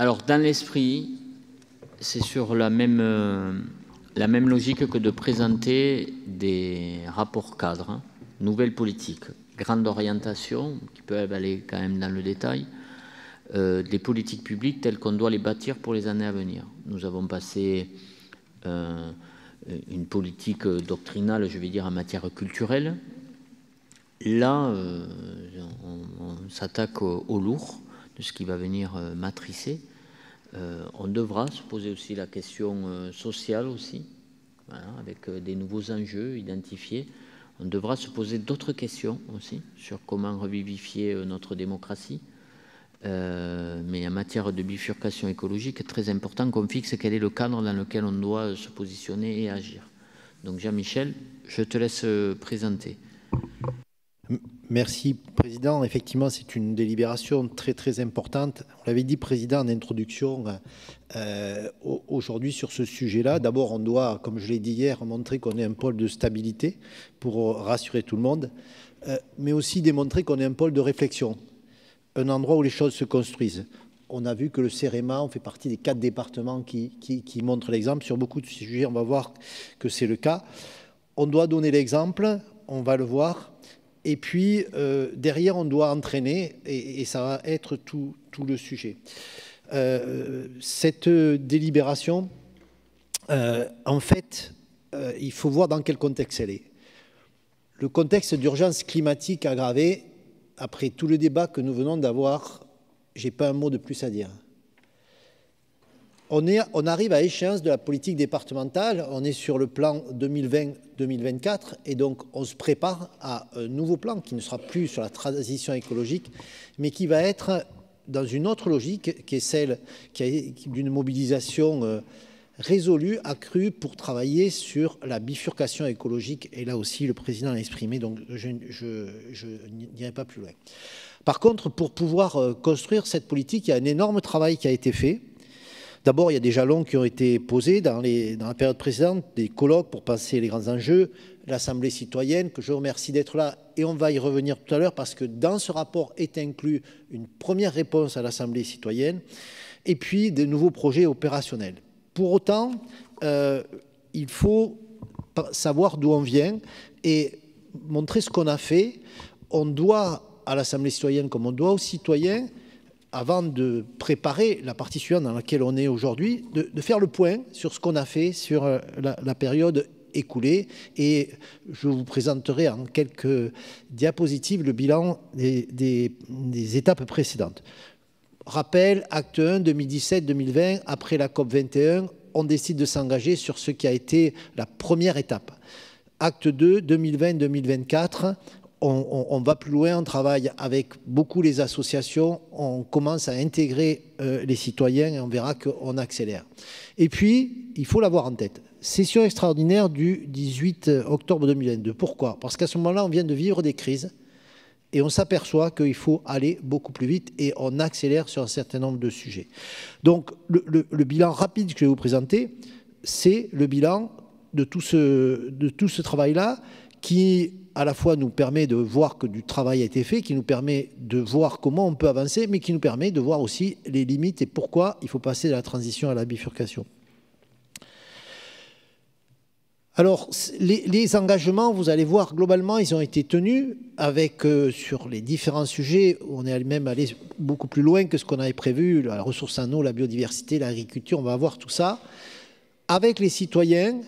Alors, dans l'esprit, c'est sur la même logique que de présenter des rapports cadres, hein, nouvelles politiques, grandes orientations, qui peuvent aller quand même dans le détail, des politiques publiques telles qu'on doit les bâtir pour les années à venir. Nous avons passé une politique doctrinale, je vais dire, en matière culturelle. Là, on s'attaque au lourd de ce qui va venir matricer. On devra se poser aussi la question sociale aussi, voilà, avec des nouveaux enjeux identifiés. On devra se poser d'autres questions aussi sur comment revivifier notre démocratie. Mais en matière de bifurcation écologique, très important qu'on fixe quel est le cadre dans lequel on doit se positionner et agir. Donc Jean-Michel, je te laisse présenter. Merci, Président. Effectivement, c'est une délibération très, très importante. On l'avait dit, Président, en introduction, aujourd'hui sur ce sujet-là. D'abord, on doit, comme je l'ai dit hier, montrer qu'on est un pôle de stabilité pour rassurer tout le monde, mais aussi démontrer qu'on est un pôle de réflexion, un endroit où les choses se construisent. On a vu que le CEREMA, on fait partie des 4 départements qui montrent l'exemple. Sur beaucoup de sujets, on va voir que c'est le cas. On doit donner l'exemple, on va le voir. Et puis, derrière, on doit entraîner, et ça va être tout le sujet. Cette délibération, en fait, il faut voir dans quel contexte elle est. Le contexte d'urgence climatique aggravé, après tout le débat que nous venons d'avoir, je n'ai pas un mot de plus à dire. On arrive à échéance de la politique départementale, on est sur le plan 2020-2024 et donc on se prépare à un nouveau plan qui ne sera plus sur la transition écologique, mais qui va être dans une autre logique qui est celle d'une mobilisation résolue, accrue pour travailler sur la bifurcation écologique. Et là aussi, le Président l'a exprimé, donc je n'irai pas plus loin. Par contre, pour pouvoir construire cette politique, il y a un énorme travail qui a été fait. D'abord, il y a des jalons qui ont été posés dans la période précédente, des colloques pour passer les grands enjeux, l'Assemblée citoyenne, que je remercie d'être là, et on va y revenir tout à l'heure, parce que dans ce rapport est inclus une première réponse à l'Assemblée citoyenne, et puis de nouveaux projets opérationnels. Pour autant, il faut savoir d'où on vient et montrer ce qu'on a fait. On doit à l'Assemblée citoyenne, comme on doit aux citoyens, avant de préparer la partie suivante dans laquelle on est aujourd'hui, de faire le point sur ce qu'on a fait sur la période écoulée. Et je vous présenterai en quelques diapositives le bilan des étapes précédentes. Rappel, acte 1, 2017-2020, après la COP 21, on décide de s'engager sur ce qui a été la première étape. Acte 2, 2020-2024, on va plus loin, on travaille avec beaucoup les associations, on commence à intégrer les citoyens et on verra qu'on accélère. Et puis, il faut l'avoir en tête. Session extraordinaire du 18 octobre 2022. Pourquoi? Parce qu'à ce moment-là, on vient de vivre des crises et on s'aperçoit qu'il faut aller beaucoup plus vite et on accélère sur un certain nombre de sujets. Donc, le bilan rapide que je vais vous présenter, c'est le bilan de tout ce travail-là qui à la fois nous permet de voir que du travail a été fait, qui nous permet de voir comment on peut avancer, mais qui nous permet de voir aussi les limites et pourquoi il faut passer de la transition à la bifurcation. Alors, les engagements, vous allez voir, globalement, ils ont été tenus avec, sur les différents sujets, on est même allé beaucoup plus loin que ce qu'on avait prévu, la ressource en eau, la biodiversité, l'agriculture, on va voir tout ça. Avec les citoyens,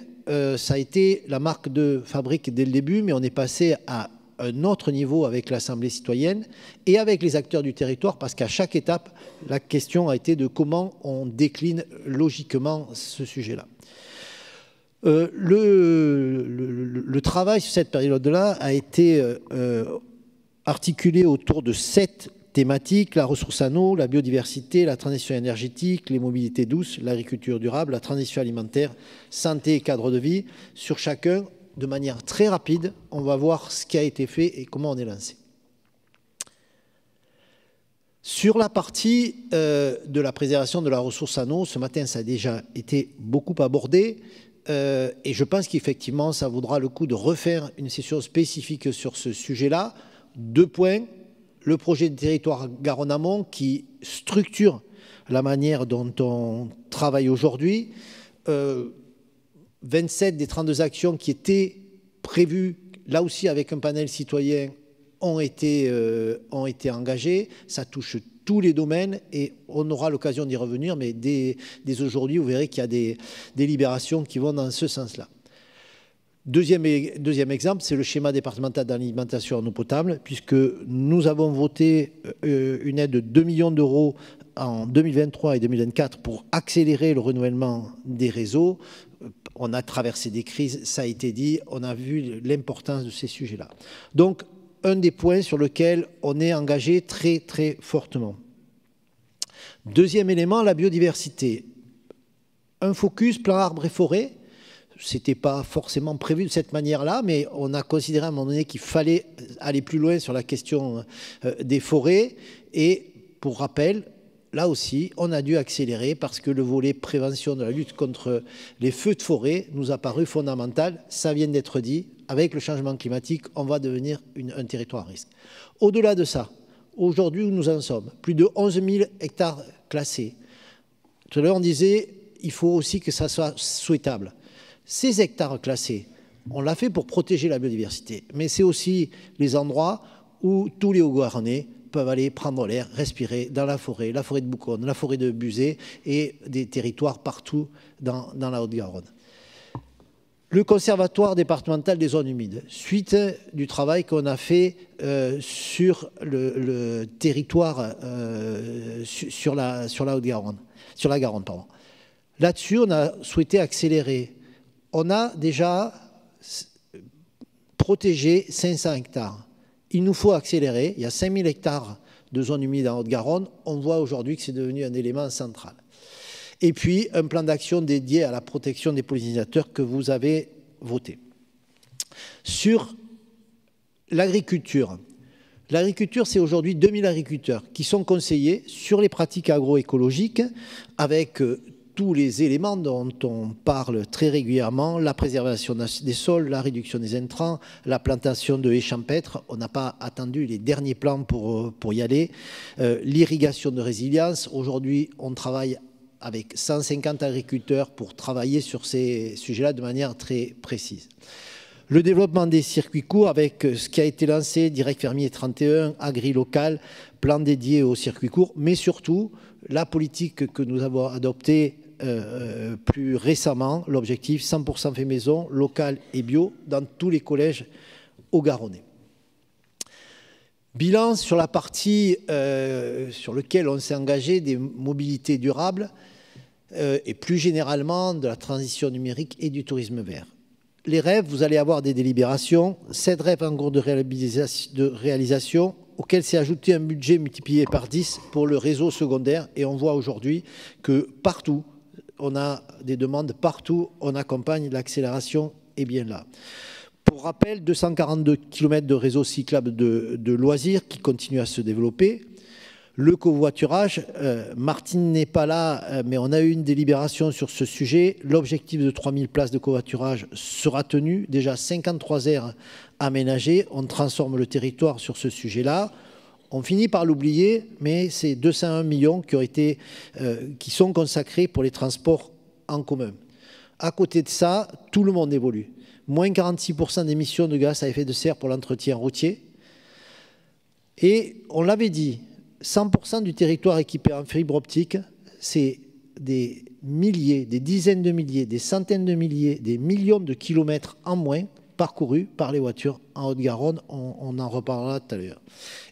ça a été la marque de fabrique dès le début, mais on est passé à un autre niveau avec l'Assemblée citoyenne et avec les acteurs du territoire, parce qu'à chaque étape, la question a été de comment on décline logiquement ce sujet-là. Le travail sur cette période-là a été articulé autour de 7 thématiques: la ressource en eau, la biodiversité, la transition énergétique, les mobilités douces, l'agriculture durable, la transition alimentaire, santé et cadre de vie. Sur chacun, de manière très rapide, on va voir ce qui a été fait et comment on est lancé. Sur la partie de la préservation de la ressource en eau, ce matin, ça a déjà été beaucoup abordé. Et je pense qu'effectivement, ça vaudra le coup de refaire une session spécifique sur ce sujet-là. 2 points. Le projet de territoire Garonne Amont qui structure la manière dont on travaille aujourd'hui. 27 des 32 actions qui étaient prévues, là aussi avec un panel citoyen, ont été engagées. Ça touche tous les domaines et on aura l'occasion d'y revenir, mais dès aujourd'hui, vous verrez qu'il y a des délibérations qui vont dans ce sens-là. Deuxième exemple, c'est le schéma départemental d'alimentation en eau potable, puisque nous avons voté une aide de 2 millions d'euros en 2023 et 2024 pour accélérer le renouvellement des réseaux. On a traversé des crises, ça a été dit, on a vu l'importance de ces sujets-là. Donc, un des points sur lequel on est engagé très, très fortement. Deuxième élément, la biodiversité. Un focus plan arbres et forêts. Ce n'était pas forcément prévu de cette manière-là, mais on a considéré à un moment donné qu'il fallait aller plus loin sur la question des forêts. Et pour rappel, là aussi, on a dû accélérer parce que le volet prévention de la lutte contre les feux de forêt nous a paru fondamental. Ça vient d'être dit. Avec le changement climatique, on va devenir un territoire à risque. Au-delà de ça, aujourd'hui où nous en sommes, plus de 11 000 hectares classés. Tout à l'heure, on disait il faut aussi que ça soit souhaitable. Ces hectares classés, on l'a fait pour protéger la biodiversité, mais c'est aussi les endroits où tous les Haut-Garonnais peuvent aller prendre l'air, respirer dans la forêt de Bouconne, la forêt de Buzet et des territoires partout dans la Haute-Garonne. Le Conservatoire départemental des zones humides, suite du travail qu'on a fait sur le territoire, sur la Haute-Garonne, sur la Garonne, pardon. Là-dessus, on a souhaité accélérer. On a déjà protégé 500 hectares. Il nous faut accélérer. Il y a 5000 hectares de zones humides en Haute-Garonne. On voit aujourd'hui que c'est devenu un élément central. Et puis, un plan d'action dédié à la protection des pollinisateurs que vous avez voté. Sur l'agriculture. L'agriculture, c'est aujourd'hui 2000 agriculteurs qui sont conseillés sur les pratiques agroécologiques avec tous les éléments dont on parle très régulièrement, la préservation des sols, la réduction des intrants, la plantation de haies champêtres. On n'a pas attendu les derniers plans pour y aller. L'irrigation de résilience. Aujourd'hui, on travaille avec 150 agriculteurs pour travailler sur ces sujets-là de manière très précise. Le développement des circuits courts avec ce qui a été lancé, Direct Fermier 31, Agri-Local, plan dédié aux circuits courts, mais surtout la politique que nous avons adoptée plus récemment, l'objectif 100% fait maison, local et bio dans tous les collèges haut-garonnais. Bilan sur la partie sur laquelle on s'est engagé des mobilités durables et plus généralement de la transition numérique et du tourisme vert. Les REP, vous allez avoir des délibérations, 7 REP en cours de réalisation auquel s'est ajouté un budget multiplié par 10 pour le réseau secondaire et on voit aujourd'hui que partout, on a des demandes, partout on accompagne, l'accélération est bien là. Pour rappel, 242 km de réseau cyclable de loisirs qui continue à se développer. Le covoiturage, Martine n'est pas là, mais on a eu une délibération sur ce sujet. L'objectif de 3000 places de covoiturage sera tenu. Déjà 53 aires aménagées. On transforme le territoire sur ce sujet-là. On finit par l'oublier, mais c'est 201 millions qui sont consacrés pour les transports en commun. À côté de ça, tout le monde évolue. Moins 46% d'émissions de gaz à effet de serre pour l'entretien routier. Et on l'avait dit, 100% du territoire équipé en fibre optique, c'est des milliers, des dizaines de milliers, des centaines de milliers, des millions de kilomètres en moins parcourus par les voitures en Haute-Garonne. On en reparlera tout à l'heure.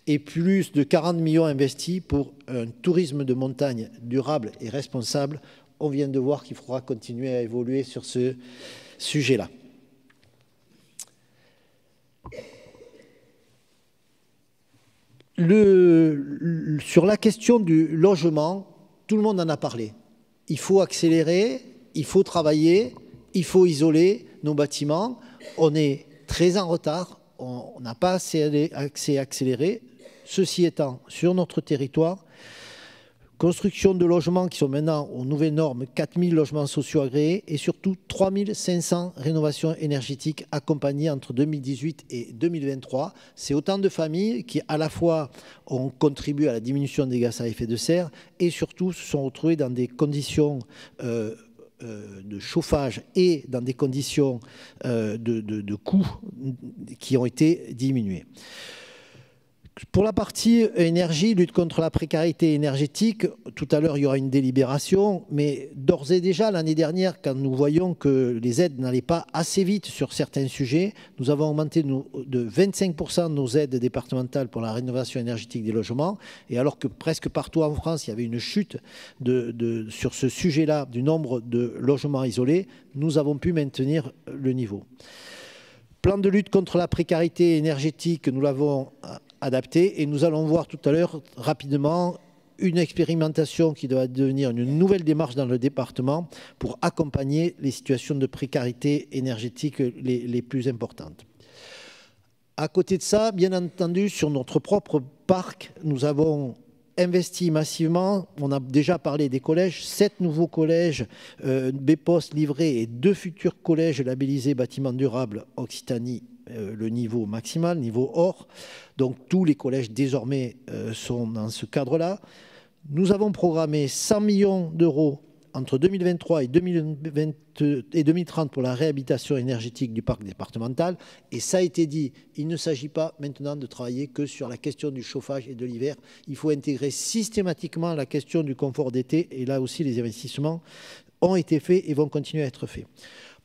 Et plus de 40 millions investis pour un tourisme de montagne durable et responsable. On vient de voir qu'il faudra continuer à évoluer sur ce sujet-là. Sur la question du logement, tout le monde en a parlé. Il faut accélérer, il faut travailler, il faut isoler nos bâtiments. On est très en retard, on n'a pas assez accéléré. Ceci étant, sur notre territoire, Construction de logements qui sont maintenant aux nouvelles normes, 4000 logements sociaux agréés et surtout 3500 rénovations énergétiques accompagnées entre 2018 et 2023. C'est autant de familles qui à la fois ont contribué à la diminution des gaz à effet de serre et surtout se sont retrouvées dans des conditions de chauffage et dans des conditions de coûts qui ont été diminuées. Pour la partie énergie, lutte contre la précarité énergétique, tout à l'heure il y aura une délibération, mais d'ores et déjà l'année dernière, quand nous voyons que les aides n'allaient pas assez vite sur certains sujets, nous avons augmenté de 25% nos aides départementales pour la rénovation énergétique des logements, et alors que presque partout en France il y avait une chute sur ce sujet-là du nombre de logements isolés, nous avons pu maintenir le niveau. Plan de lutte contre la précarité énergétique, nous l'avons adapté et nous allons voir tout à l'heure rapidement une expérimentation qui doit devenir une nouvelle démarche dans le département pour accompagner les situations de précarité énergétique les plus importantes. À côté de ça, bien entendu, sur notre propre parc, nous avons investi massivement. On a déjà parlé des collèges, 7 nouveaux collèges BPOS livrés et 2 futurs collèges labellisés bâtiments durables Occitanie, le niveau maximal, niveau or. Donc tous les collèges désormais sont dans ce cadre-là. Nous avons programmé 100 millions d'euros entre 2023 et 2030 pour la réhabilitation énergétique du parc départemental. Et ça a été dit, il ne s'agit pas maintenant de travailler que sur la question du chauffage et de l'hiver. Il faut intégrer systématiquement la question du confort d'été. Et là aussi, les investissements ont été faits et vont continuer à être faits.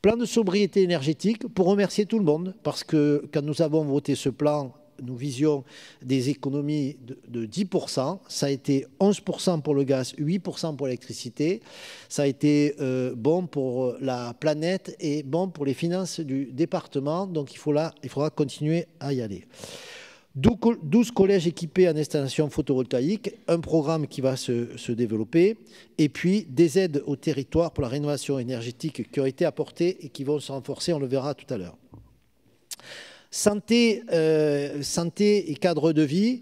Plan de sobriété énergétique, pour remercier tout le monde, parce que quand nous avons voté ce plan, nous visions des économies de 10%. Ça a été 11% pour le gaz, 8% pour l'électricité. Ça a été bon pour la planète et bon pour les finances du département. Donc il faudra continuer à y aller. 12 collèges équipés en installation photovoltaïque, un programme qui va se développer, et puis des aides au territoire pour la rénovation énergétique qui ont été apportées et qui vont se renforcer, on le verra tout à l'heure. Santé et cadre de vie,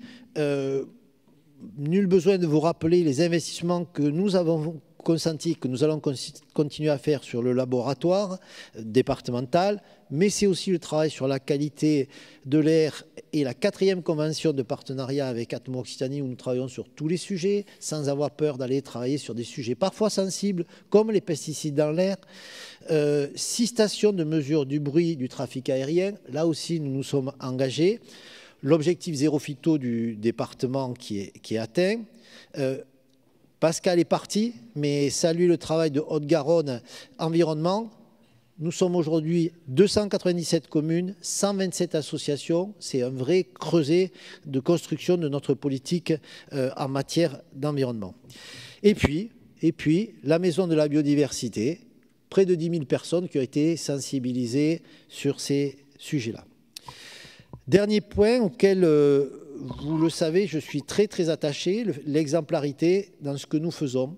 nul besoin de vous rappeler les investissements que nous avons consentis, que nous allons continuer à faire sur le laboratoire départemental, mais c'est aussi le travail sur la qualité de l'air et la 4e convention de partenariat avec Atmo Occitanie où nous travaillons sur tous les sujets sans avoir peur d'aller travailler sur des sujets parfois sensibles comme les pesticides dans l'air. 6 stations de mesure du bruit du trafic aérien, là aussi nous nous sommes engagés. L'objectif zéro phyto du département qui est atteint. Pascal est parti, mais salue le travail de Haute-Garonne Environnement. Nous sommes aujourd'hui 297 communes, 127 associations. C'est un vrai creuset de construction de notre politique en matière d'environnement. Et puis, la maison de la biodiversité, près de 10 000 personnes qui ont été sensibilisées sur ces sujets-là. Dernier point auquel, vous le savez, je suis très très attaché, l'exemplarité dans ce que nous faisons.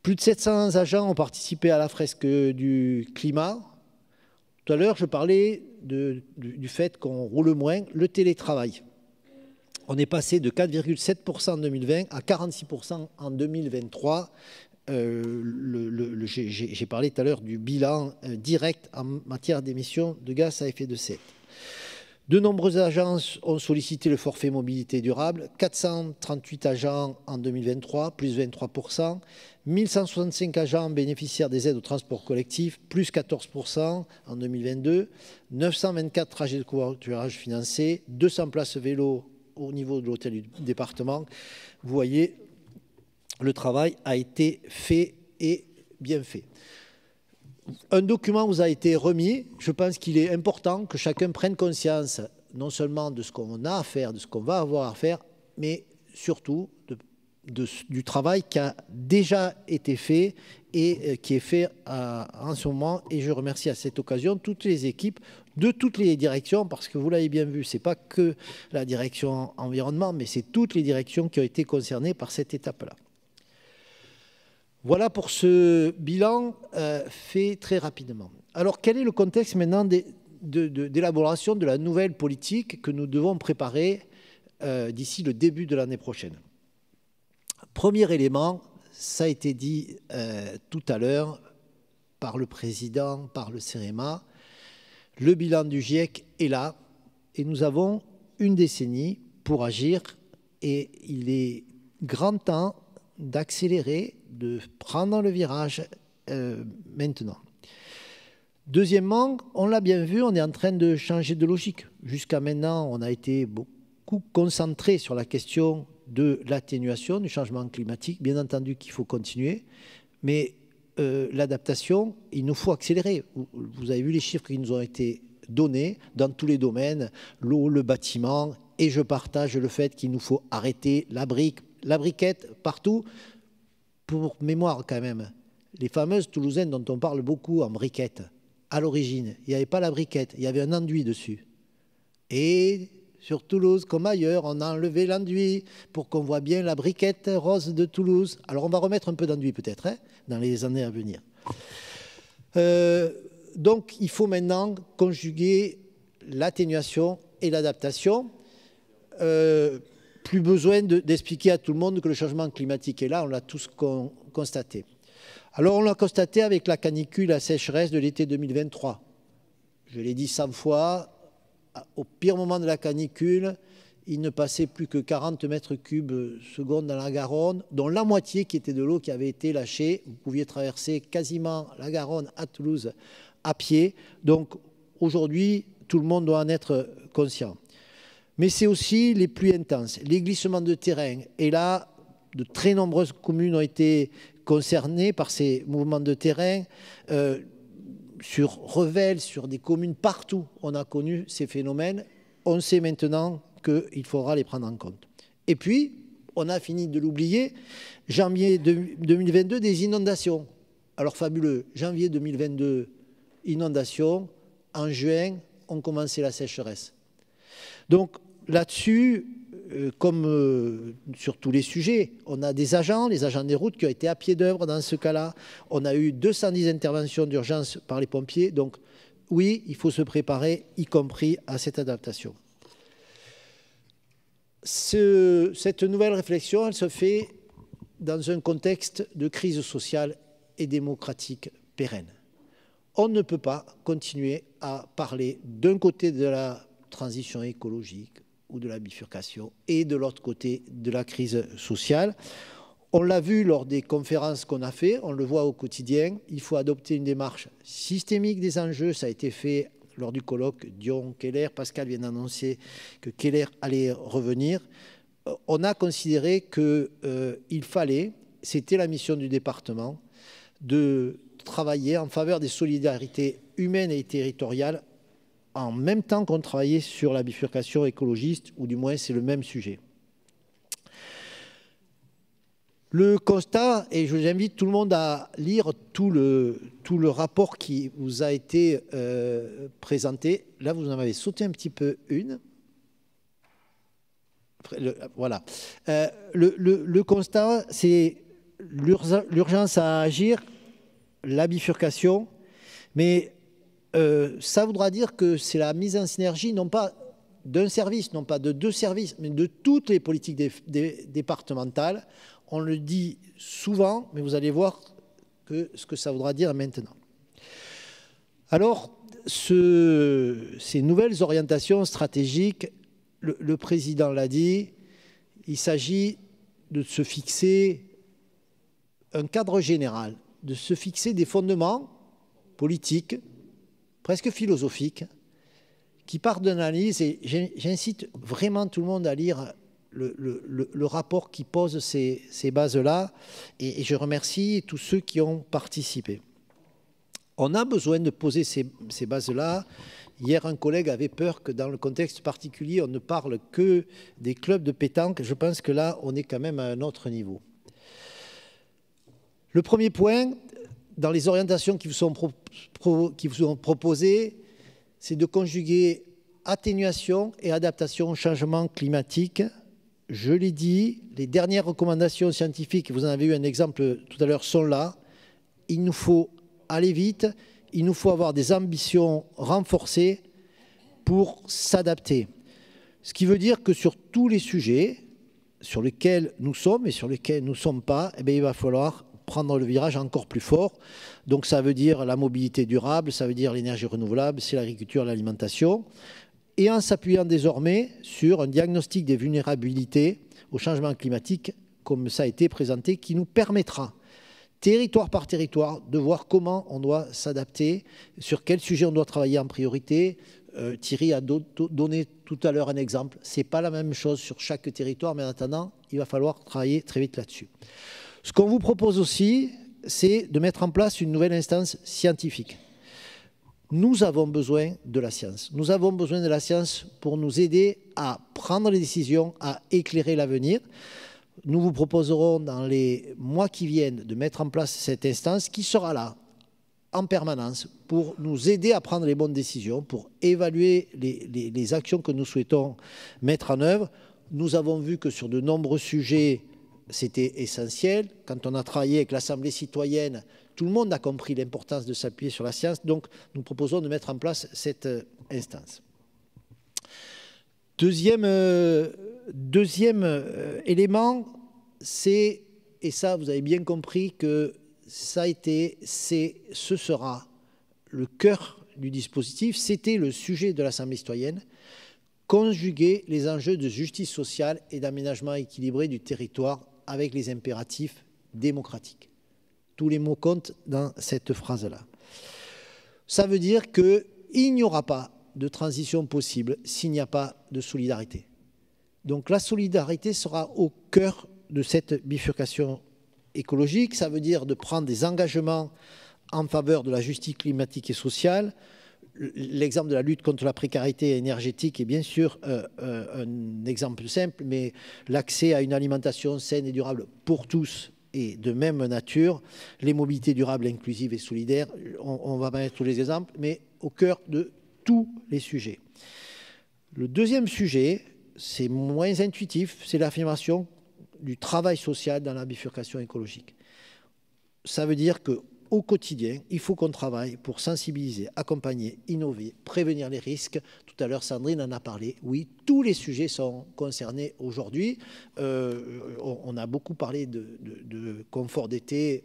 Plus de 700 agents ont participé à la fresque du climat. Tout à l'heure, je parlais du fait qu'on roule moins, le télétravail. On est passé de 4,7% en 2020 à 46% en 2023. J'ai parlé tout à l'heure du bilan direct en matière d'émissions de gaz à effet de serre. De nombreuses agences ont sollicité le forfait mobilité durable, 438 agents en 2023, plus 23%, 1165 agents bénéficiaires des aides au transport collectif, plus 14% en 2022, 924 trajets de covoiturage financés, 200 places vélo au niveau de l'hôtel du département. Vous voyez, le travail a été fait et bien fait. Un document vous a été remis. Je pense qu'il est important que chacun prenne conscience non seulement de ce qu'on a à faire, de ce qu'on va avoir à faire, mais surtout du travail qui a déjà été fait et qui est fait en ce moment. Et je remercie à cette occasion toutes les équipes de toutes les directions, parce que vous l'avez bien vu, ce n'est pas que la direction environnement, mais c'est toutes les directions qui ont été concernées par cette étape-là. Voilà pour ce bilan fait très rapidement. Alors, quel est le contexte maintenant d'élaboration de la nouvelle politique que nous devons préparer d'ici le début de l'année prochaine? Premier élément, ça a été dit tout à l'heure par le président, par le CEREMA, le bilan du GIEC est là et nous avons une décennie pour agir et il est grand temps d'accélérer, de prendre le virage maintenant. Deuxièmement, on l'a bien vu, on est en train de changer de logique. Jusqu'à maintenant, on a été beaucoup concentré sur la question de l'atténuation du changement climatique. Bien entendu qu'il faut continuer, mais l'adaptation, il nous faut accélérer. Vous avez vu les chiffres qui nous ont été donnés dans tous les domaines, l'eau, le bâtiment, et je partage le fait qu'il nous faut arrêter la briquette partout. Pour mémoire quand même, les fameuses Toulousaines dont on parle beaucoup en briquette, à l'origine, il n'y avait pas la briquette, il y avait un enduit dessus. Et sur Toulouse, comme ailleurs, on a enlevé l'enduit pour qu'on voit bien la briquette rose de Toulouse. Alors on va remettre un peu d'enduit peut-être, hein, dans les années à venir. Donc il faut maintenant conjuguer l'atténuation et l'adaptation. Plus besoin d'expliquer à tout le monde que le changement climatique est là, on l'a tous constaté. Alors on l'a constaté avec la canicule, la sécheresse de l'été 2023. Je l'ai dit 100 fois, au pire moment de la canicule, il ne passait plus que 40 mètres cubes secondes dans la Garonne, dont la moitié qui était de l'eau qui avait été lâchée. Vous pouviez traverser quasiment la Garonne à Toulouse à pied. Donc aujourd'hui, tout le monde doit en être conscient. Mais c'est aussi les pluies intenses, les glissements de terrain. Et là, de très nombreuses communes ont été concernées par ces mouvements de terrain. Sur Revel, sur des communes partout, on a connu ces phénomènes. On sait maintenant qu'il faudra les prendre en compte. Et puis, on a fini de l'oublier, janvier 2022, des inondations. Alors fabuleux, janvier 2022, inondations. En juin, on commençait la sécheresse. Donc là-dessus, comme sur tous les sujets, on a des agents, les agents des routes qui ont été à pied d'œuvre dans ce cas-là. On a eu 210 interventions d'urgence par les pompiers. Donc oui, il faut se préparer, y compris à cette adaptation. Cette nouvelle réflexion, elle se fait dans un contexte de crise sociale et démocratique pérenne. On ne peut pas continuer à parler d'un côté de la transition écologique ou de la bifurcation et de l'autre côté de la crise sociale. On l'a vu lors des conférences qu'on a fait, on le voit au quotidien, il faut adopter une démarche systémique des enjeux, ça a été fait lors du colloque Dion-Keller, Pascal vient d'annoncer que Keller allait revenir. On a considéré qu'il fallait, c'était la mission du département, de travailler en faveur des solidarités humaines et territoriales en même temps qu'on travaillait sur la bifurcation écologiste, ou du moins c'est le même sujet. Le constat, et je vous invite tout le monde à lire tout le rapport qui vous a été présenté. Là, vous en avez sauté un petit peu une. Voilà. Le constat, c'est l'urgence à agir, la bifurcation, mais ça voudra dire que c'est la mise en synergie, non pas d'un service, non pas de deux services, mais de toutes les politiques départementales. On le dit souvent, mais vous allez voir ce que ça voudra dire maintenant. Alors, ces nouvelles orientations stratégiques, le président l'a dit, il s'agit de se fixer un cadre général, de se fixer des fondements politiques, presque philosophiques, qui partent d'une analyse, et j'incite vraiment tout le monde à lire le rapport qui pose ces bases-là, et je remercie tous ceux qui ont participé. On a besoin de poser ces bases-là. Hier, un collègue avait peur que dans le contexte particulier, on ne parle que des clubs de pétanque. Je pense que là, on est quand même à un autre niveau. Le premier point, dans les orientations qui vous sont proposées, c'est de conjuguer atténuation et adaptation au changement climatique. Je l'ai dit, les dernières recommandations scientifiques, vous en avez eu un exemple tout à l'heure, sont là. Il nous faut aller vite, il nous faut avoir des ambitions renforcées pour s'adapter. Ce qui veut dire que sur tous les sujets, sur lesquels nous sommes et sur lesquels nous ne sommes pas, eh bien, il va falloir prendre le virage encore plus fort. Donc ça veut dire la mobilité durable, ça veut dire l'énergie renouvelable, c'est l'agriculture, l'alimentation. Et en s'appuyant désormais sur un diagnostic des vulnérabilités au changement climatique, comme ça a été présenté, qui nous permettra, territoire par territoire, de voir comment on doit s'adapter, sur quel sujet on doit travailler en priorité. Thierry a donné tout à l'heure un exemple. Ce n'est pas la même chose sur chaque territoire, mais en attendant, il va falloir travailler très vite là-dessus. Ce qu'on vous propose aussi, c'est de mettre en place une nouvelle instance scientifique. Nous avons besoin de la science. Nous avons besoin de la science pour nous aider à prendre les décisions, à éclairer l'avenir. Nous vous proposerons dans les mois qui viennent de mettre en place cette instance qui sera là en permanence pour nous aider à prendre les bonnes décisions, pour évaluer les actions que nous souhaitons mettre en œuvre. Nous avons vu que sur de nombreux sujets, c'était essentiel. Quand on a travaillé avec l'Assemblée citoyenne, tout le monde a compris l'importance de s'appuyer sur la science. Donc, nous proposons de mettre en place cette instance. Deuxième élément, c'est, et ça vous avez bien compris que ça a été, ce sera le cœur du dispositif, c'était le sujet de l'Assemblée citoyenne, conjuguer les enjeux de justice sociale et d'aménagement équilibré du territoire avec les impératifs démocratiques. Tous les mots comptent dans cette phrase-là. Ça veut dire qu'il n'y aura pas de transition possible s'il n'y a pas de solidarité. Donc la solidarité sera au cœur de cette bifurcation écologique. Ça veut dire de prendre des engagements en faveur de la justice climatique et sociale. L'exemple de la lutte contre la précarité énergétique est bien sûr un exemple simple, mais l'accès à une alimentation saine et durable pour tous et de même nature, les mobilités durables, inclusives et solidaires, on va mettre tous les exemples, mais au cœur de tous les sujets. Le deuxième sujet, c'est moins intuitif, c'est l'affirmation du travail social dans la bifurcation écologique. Ça veut dire qu'au quotidien, il faut qu'on travaille pour sensibiliser, accompagner, innover, prévenir les risques. Tout à l'heure, Sandrine en a parlé. Oui, tous les sujets sont concernés aujourd'hui. On a beaucoup parlé de confort d'été.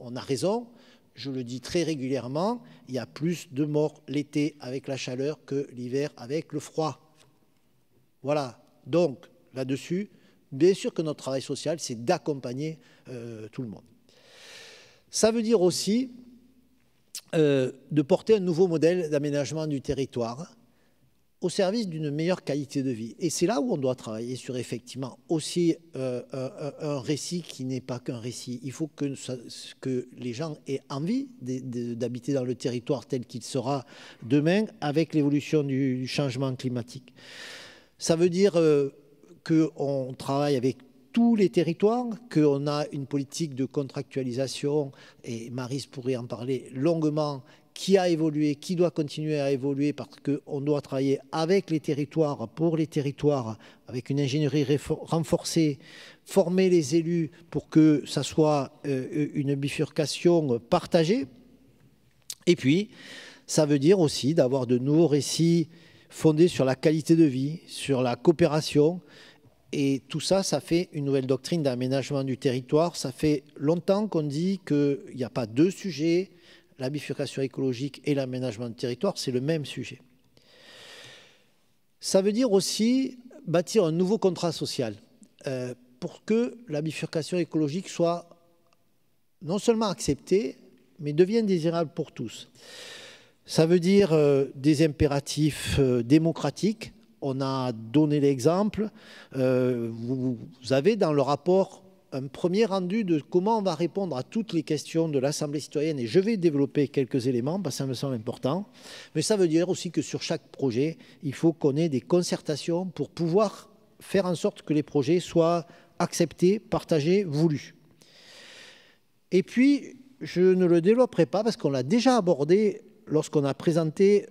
On a raison. Je le dis très régulièrement, il y a plus de morts l'été avec la chaleur que l'hiver avec le froid. Voilà. Donc, là-dessus, bien sûr que notre travail social, c'est d'accompagner tout le monde. Ça veut dire aussi de porter un nouveau modèle d'aménagement du territoire au service d'une meilleure qualité de vie. Et c'est là où on doit travailler sur effectivement aussi un récit qui n'est pas qu'un récit. Il faut que les gens aient envie d'habiter dans le territoire tel qu'il sera demain avec l'évolution du changement climatique. Ça veut dire qu'on travaille avec tous les territoires, qu'on a une politique de contractualisation, et Maryse pourrait en parler longuement, qui a évolué, qui doit continuer à évoluer, parce qu'on doit travailler avec les territoires, pour les territoires, avec une ingénierie renforcée, former les élus pour que ça soit une bifurcation partagée. Et puis, ça veut dire aussi d'avoir de nouveaux récits fondés sur la qualité de vie, sur la coopération. Et tout ça, ça fait une nouvelle doctrine d'aménagement du territoire. Ça fait longtemps qu'on dit qu'il n'y a pas deux sujets, la bifurcation écologique et l'aménagement du territoire, c'est le même sujet. Ça veut dire aussi bâtir un nouveau contrat social pour que la bifurcation écologique soit non seulement acceptée, mais devienne désirable pour tous. Ça veut dire des impératifs démocratiques. On a donné l'exemple. Vous avez dans le rapport un premier rendu de comment on va répondre à toutes les questions de l'Assemblée citoyenne. Et je vais développer quelques éléments parce que ça me semble important. Mais ça veut dire aussi que sur chaque projet, il faut qu'on ait des concertations pour pouvoir faire en sorte que les projets soient acceptés, partagés, voulus. Et puis, je ne le développerai pas parce qu'on l'a déjà abordé lorsqu'on a présenté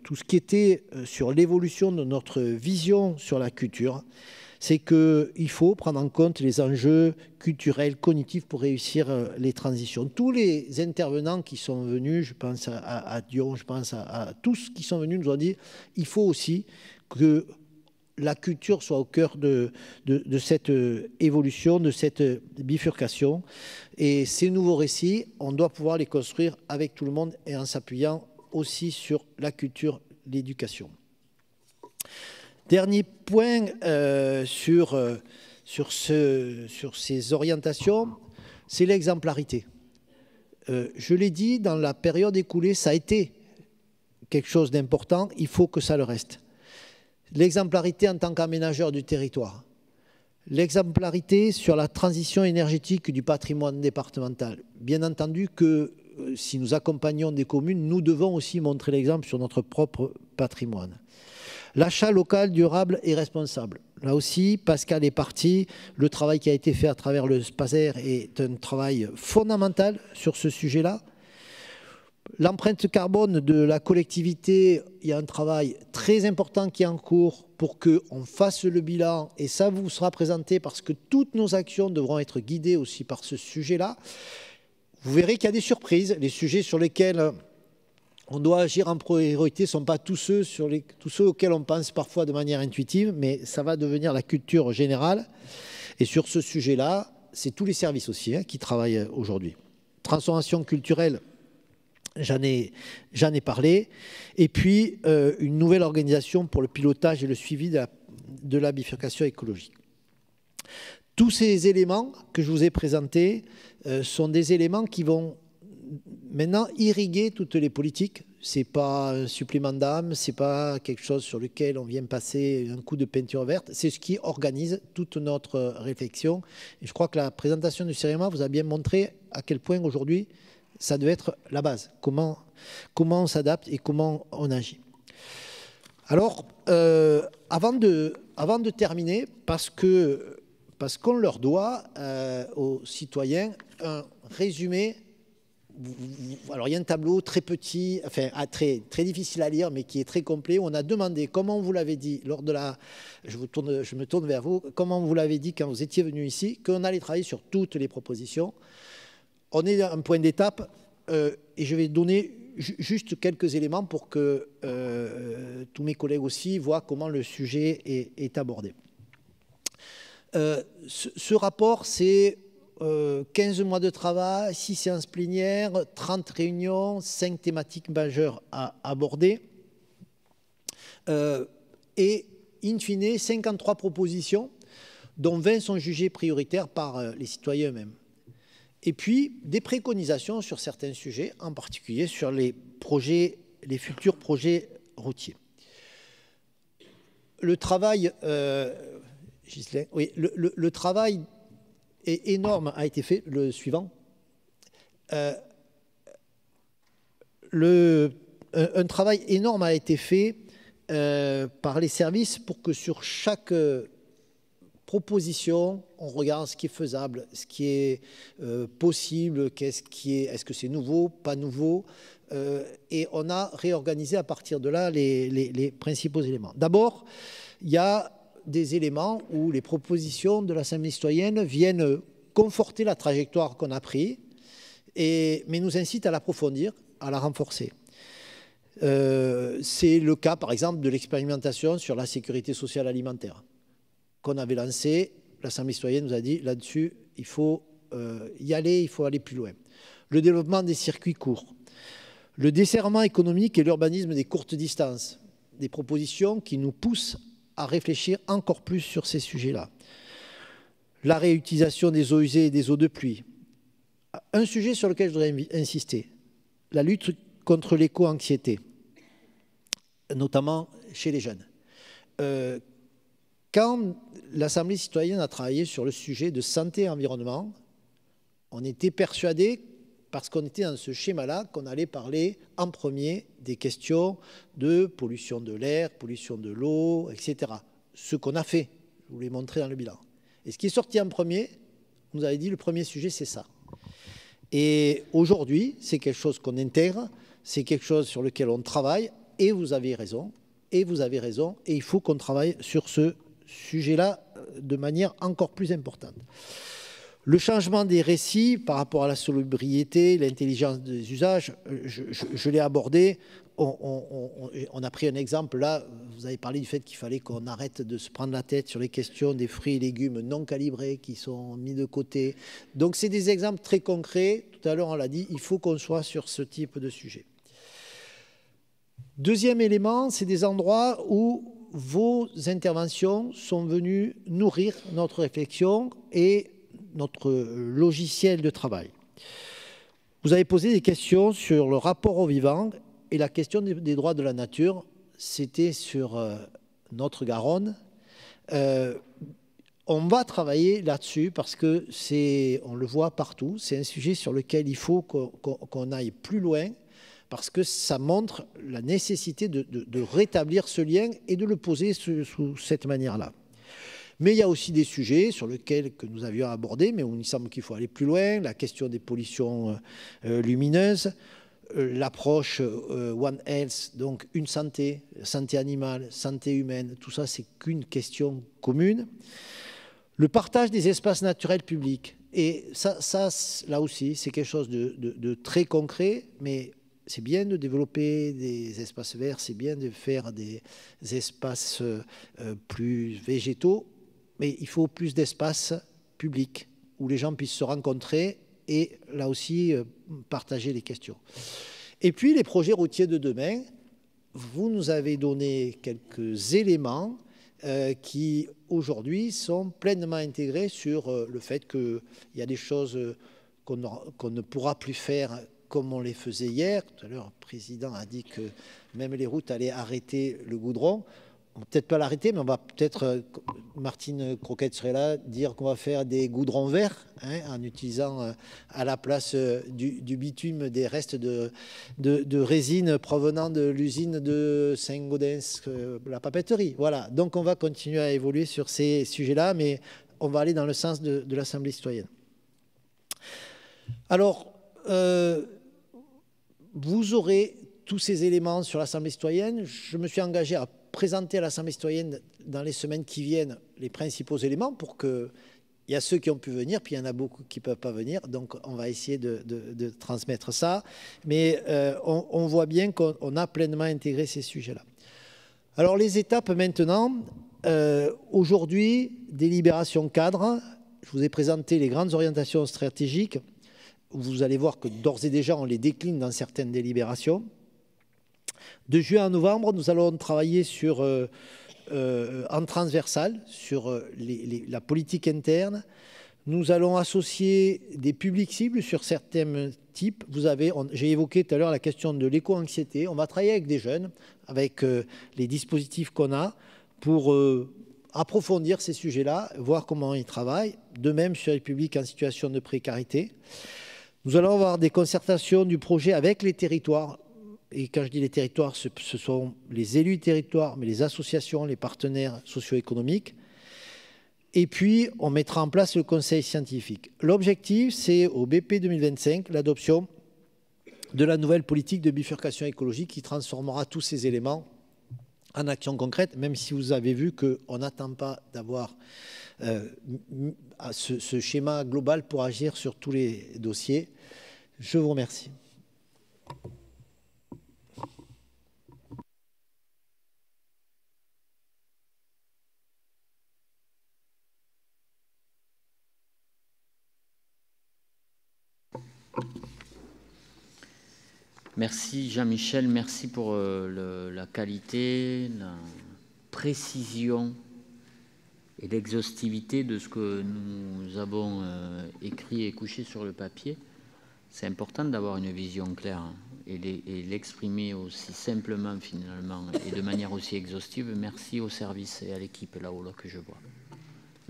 tout ce qui était sur l'évolution de notre vision sur la culture. C'est qu'il faut prendre en compte les enjeux culturels, cognitifs pour réussir les transitions. Tous les intervenants qui sont venus, je pense à Dion, je pense à tous qui sont venus, nous ont dit qu'il faut aussi que la culture soit au cœur de cette évolution, de cette bifurcation. Et ces nouveaux récits, on doit pouvoir les construire avec tout le monde et en s'appuyant aussi sur la culture, l'éducation. Dernier point sur ces orientations, c'est l'exemplarité. Je l'ai dit, dans la période écoulée, ça a été quelque chose d'important, il faut que ça le reste. L'exemplarité en tant qu'aménageur du territoire, l'exemplarité sur la transition énergétique du patrimoine départemental. Bien entendu que si nous accompagnons des communes, nous devons aussi montrer l'exemple sur notre propre patrimoine. L'achat local durable et responsable. Là aussi, Pascal est parti. Le travail qui a été fait à travers le SPASER est un travail fondamental sur ce sujet-là. L'empreinte carbone de la collectivité, il y a un travail très important qui est en cours pour qu'on fasse le bilan et ça vous sera présenté parce que toutes nos actions devront être guidées aussi par ce sujet-là. Vous verrez qu'il y a des surprises. Les sujets sur lesquels on doit agir en priorité ne sont pas tous ceux auxquels on pense parfois de manière intuitive, mais ça va devenir la culture générale. Et sur ce sujet-là, c'est tous les services aussi qui travaillent aujourd'hui. Transformation culturelle, j'en ai parlé. Et puis, une nouvelle organisation pour le pilotage et le suivi de la bifurcation écologique. Tous ces éléments que je vous ai présentés sont des éléments qui vont maintenant irriguer toutes les politiques. Ce n'est pas un supplément d'âme, ce n'est pas quelque chose sur lequel on vient passer un coup de peinture verte. C'est ce qui organise toute notre réflexion. Et je crois que la présentation du CEREMA vous a bien montré à quel point aujourd'hui ça devait être la base. Comment on s'adapte et comment on agit. Alors, avant de terminer, parce qu'on leur doit aux citoyens un résumé. Alors, il y a un tableau très petit, enfin très difficile à lire, mais qui est très complet. On a demandé, comme on vous l'avait dit lors de la... Je me tourne vers vous. Comme on vous l'avait dit quand vous étiez venu ici, qu'on allait travailler sur toutes les propositions. On est à un point d'étape et je vais donner juste quelques éléments pour que tous mes collègues aussi voient comment le sujet est abordé. Ce rapport, c'est 15 mois de travail, 6 séances plénières, 30 réunions, 5 thématiques majeures à aborder. Et, in fine, 53 propositions, dont 20 sont jugées prioritaires par les citoyens eux-mêmes. Et puis, des préconisations sur certains sujets, en particulier sur les futurs projets routiers. Le travail, Ghislain, oui, le travail énorme a été fait, le suivant. Un travail énorme a été fait par les services pour que sur chaque proposition, on regarde ce qui est faisable, ce qui est possible, est-ce que c'est nouveau, pas nouveau, et on a réorganisé à partir de là les principaux éléments. D'abord, il y a des éléments où les propositions de l'Assemblée citoyenne viennent conforter la trajectoire qu'on a prise, mais nous incitent à l'approfondir, à la renforcer. C'est le cas, par exemple, de l'expérimentation sur la sécurité sociale alimentaire qu'on avait lancée. L'Assemblée citoyenne nous a dit, là-dessus, il faut y aller, il faut aller plus loin. Le développement des circuits courts, le desserrement économique et l'urbanisme des courtes distances, des propositions qui nous poussent à réfléchir encore plus sur ces sujets-là. La réutilisation des eaux usées et des eaux de pluie. Un sujet sur lequel je voudrais insister, la lutte contre l'éco-anxiété, notamment chez les jeunes. Quand l'Assemblée citoyenne a travaillé sur le sujet de santé et environnement, on était persuadé, parce qu'on était dans ce schéma-là, qu'on allait parler en premier des questions de pollution de l'air, pollution de l'eau, etc. Ce qu'on a fait, je vous l'ai montré dans le bilan. Et ce qui est sorti en premier, on nous avait dit le premier sujet, c'est ça. Et aujourd'hui, c'est quelque chose qu'on intègre, c'est quelque chose sur lequel on travaille, et vous avez raison, et il faut qu'on travaille sur ce sujet-là de manière encore plus importante. Le changement des récits par rapport à la sobriété, l'intelligence des usages, je l'ai abordé. on a pris un exemple là, vous avez parlé du fait qu'il fallait qu'on arrête de se prendre la tête sur les questions des fruits et légumes non calibrés qui sont mis de côté. Donc c'est des exemples très concrets, tout à l'heure on l'a dit, il faut qu'on soit sur ce type de sujet. Deuxième élément, c'est des endroits où vos interventions sont venues nourrir notre réflexion et notre logiciel de travail. Vous avez posé des questions sur le rapport au vivant et la question des droits de la nature, c'était sur notre Garonne. On va travailler là-dessus parce que on le voit partout, c'est un sujet sur lequel il faut qu'on aille plus loin parce que ça montre la nécessité de rétablir ce lien et de le poser sous cette manière-là. Mais il y a aussi des sujets sur lesquels que nous avions abordé, mais où il semble qu'il faut aller plus loin, la question des pollutions lumineuses, l'approche One Health, donc une santé, santé animale, santé humaine, tout ça c'est qu'une question commune. Le partage des espaces naturels publics, et ça là aussi c'est quelque chose de très concret, mais c'est bien de développer des espaces verts, c'est bien de faire des espaces plus végétaux, mais il faut plus d'espaces publics où les gens puissent se rencontrer et là aussi partager les questions. Et puis les projets routiers de demain, vous nous avez donné quelques éléments qui aujourd'hui sont pleinement intégrés sur le fait qu'il y a des choses qu'on ne pourra plus faire comme on les faisait hier. Tout à l'heure, le président a dit que même les routes allaient arrêter le goudron. On va peut-être pas l'arrêter, mais on va peut-être, Martine Croquette serait là, dire qu'on va faire des goudrons verts, hein, en utilisant à la place du bitume des restes de résine provenant de l'usine de Saint-Gaudens, la papeterie. Voilà, donc on va continuer à évoluer sur ces sujets-là, mais on va aller dans le sens de l'Assemblée citoyenne. Alors, vous aurez tous ces éléments sur l'Assemblée citoyenne. Je me suis engagé à présenter à l'Assemblée citoyenne dans les semaines qui viennent les principaux éléments pour que il y a ceux qui ont pu venir, puis il y en a beaucoup qui ne peuvent pas venir. Donc, on va essayer de transmettre ça. Mais on voit bien qu'on a pleinement intégré ces sujets-là. Alors, les étapes maintenant. Aujourd'hui, délibération cadre. Je vous ai présenté les grandes orientations stratégiques. Vous allez voir que d'ores et déjà, on les décline dans certaines délibérations. De juin à novembre, nous allons travailler sur, en transversal sur la politique interne. Nous allons associer des publics cibles sur certains types. J'ai évoqué tout à l'heure la question de l'éco-anxiété. On va travailler avec des jeunes, avec les dispositifs qu'on a, pour approfondir ces sujets-là, voir comment ils travaillent. De même sur les publics en situation de précarité. Nous allons avoir des concertations du projet avec les territoires. Et quand je dis les territoires, ce sont les élus du territoire, mais les associations, les partenaires socio-économiques. Et puis, on mettra en place le conseil scientifique. L'objectif, c'est au BP 2025, l'adoption de la nouvelle politique de bifurcation écologique qui transformera tous ces éléments en actions concrètes, même si vous avez vu qu'on n'attend pas d'avoir ce schéma global pour agir sur tous les dossiers. Je vous remercie. Merci Jean-Michel, merci pour la qualité, la précision et l'exhaustivité de ce que nous avons écrit et couché sur le papier. C'est important d'avoir une vision claire et l'exprimer aussi simplement finalement et de manière aussi exhaustive. Merci au service et à l'équipe là-haut là, que je vois.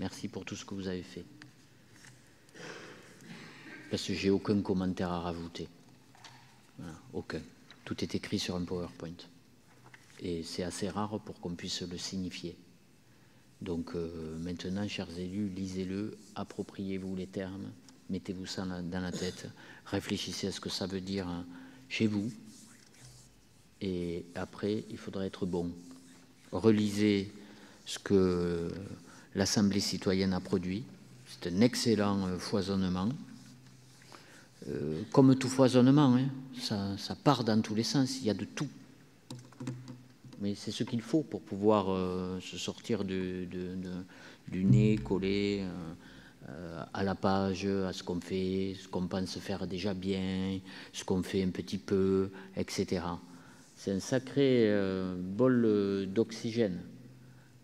Merci pour tout ce que vous avez fait. Parce que j'ai aucun commentaire à rajouter. Voilà, aucun. Tout est écrit sur un PowerPoint. Et c'est assez rare pour qu'on puisse le signifier. Donc maintenant, chers élus, lisez-le, appropriez-vous les termes, mettez-vous ça dans la tête, réfléchissez à ce que ça veut dire chez vous. Et après, il faudra être bon. Relisez ce que l'Assemblée citoyenne a produit. C'est un excellent foisonnement. Comme tout foisonnement, hein, ça part dans tous les sens, il y a de tout. mais c'est ce qu'il faut pour pouvoir se sortir du nez collé à la page, à ce qu'on fait, ce qu'on pense faire déjà bien, ce qu'on fait un petit peu, etc. C'est un sacré bol d'oxygène.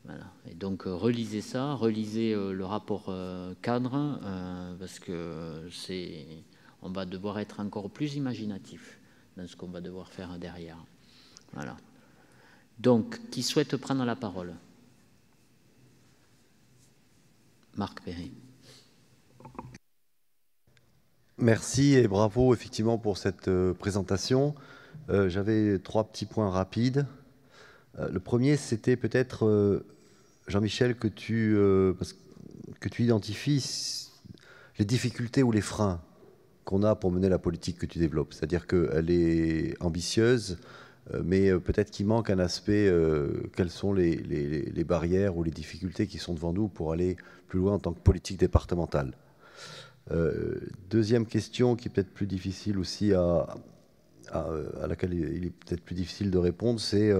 Voilà. Et donc relisez ça, relisez le rapport cadre, parce que on va devoir être encore plus imaginatif dans ce qu'on va devoir faire derrière. Voilà. Donc, qui souhaite prendre la parole? Marc Perret. Merci et bravo effectivement pour cette présentation. J'avais 3 petits points rapides. Le premier, c'était peut-être, Jean-Michel, que tu identifies les difficultés ou les freins qu'on a pour mener la politique que tu développes. C'est-à-dire qu'elle est ambitieuse, mais peut-être qu'il manque un aspect, quelles sont les barrières ou les difficultés qui sont devant nous pour aller plus loin en tant que politique départementale. Deuxième question qui est peut-être plus difficile aussi à laquelle il est peut-être plus difficile de répondre, c'est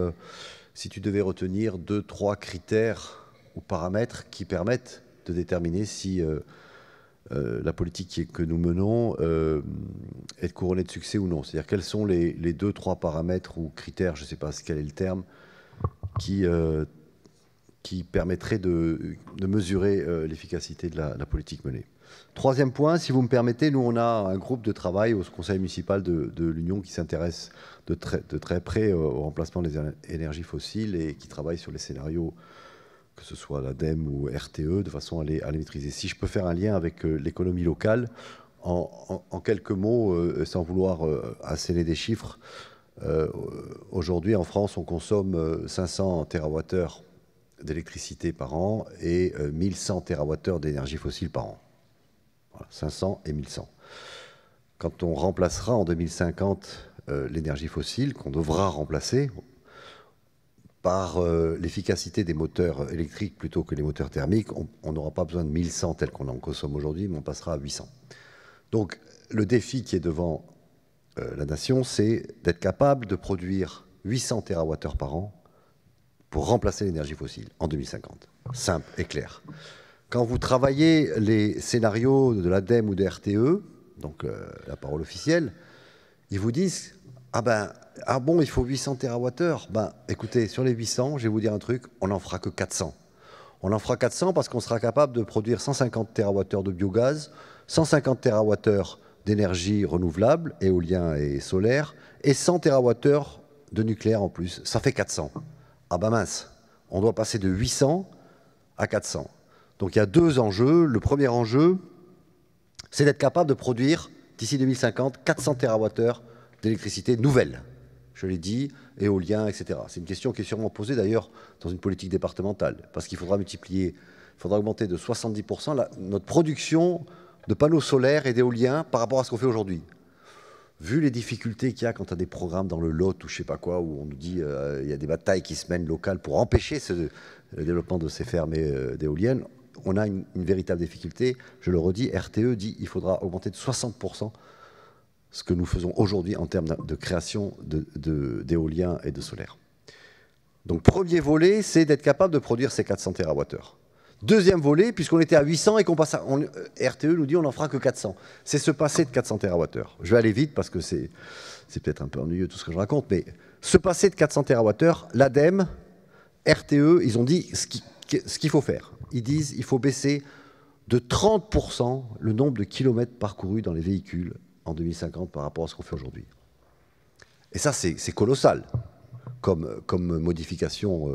si tu devais retenir 2-3 critères ou paramètres qui permettent de déterminer si la politique que nous menons est couronnée de succès ou non. C'est-à-dire quels sont les 2-3 paramètres ou critères, je ne sais pas quel est le terme, qui permettraient de mesurer l'efficacité de la politique menée. Troisième point, si vous me permettez, nous on a un groupe de travail au conseil municipal de l'Union qui s'intéresse de très près au remplacement des énergies fossiles et qui travaille sur les scénarios, que ce soit l'ADEME ou RTE, de façon à les maîtriser. Si je peux faire un lien avec l'économie locale, en quelques mots, sans vouloir asséner des chiffres, aujourd'hui en France on consomme 500 TWh d'électricité par an et 1100 TWh d'énergie fossile par an. Voilà, 500 et 1100. Quand on remplacera en 2050 l'énergie fossile, qu'on devra remplacer par l'efficacité des moteurs électriques plutôt que les moteurs thermiques, on n'aura pas besoin de 1100 tel qu'on en consomme aujourd'hui, mais on passera à 800. Donc le défi qui est devant la nation, c'est d'être capable de produire 800 TWh par an pour remplacer l'énergie fossile en 2050. Simple et clair. Quand vous travaillez les scénarios de l'ADEME ou de RTE, donc la parole officielle, ils vous disent « Ah bon, il faut 800 TWh ». Écoutez, sur les 800, je vais vous dire un truc, on n'en fera que 400. On en fera 400 parce qu'on sera capable de produire 150 TWh de biogaz, 150 TWh d'énergie renouvelable, éolien et solaire, et 100 TWh de nucléaire en plus. Ça fait 400. Ah mince, on doit passer de 800 à 400. Donc il y a 2 enjeux. Le premier enjeu, c'est d'être capable de produire, d'ici 2050, 400 TWh d'électricité nouvelle. Je l'ai dit, éolien, etc. C'est une question qui est sûrement posée d'ailleurs dans une politique départementale, parce qu'il faudra augmenter de 70% notre production de panneaux solaires et d'éoliens par rapport à ce qu'on fait aujourd'hui. Vu les difficultés qu'il y a quand il y a des programmes dans le Lot ou je ne sais pas quoi, où on nous dit il y a des batailles qui se mènent locales pour empêcher le développement de ces fermes d'éoliennes, on a une véritable difficulté. Je le redis, RTE dit qu'il faudra augmenter de 60% ce que nous faisons aujourd'hui en termes de création d'éoliens et de solaire. Donc premier volet, c'est d'être capable de produire ces 400 TWh. Deuxième volet, puisqu'on était à 800 et qu'on passe RTE nous dit on n'en fera que 400. C'est se passer de 400 TWh. Je vais aller vite parce que c'est peut-être un peu ennuyeux tout ce que je raconte, mais se passer de 400 TWh, l'ADEME, RTE, ils ont dit ce qu'il faut faire. Ils disent qu'il faut baisser de 30% le nombre de kilomètres parcourus dans les véhicules en 2050 par rapport à ce qu'on fait aujourd'hui. Et ça, c'est colossal comme modification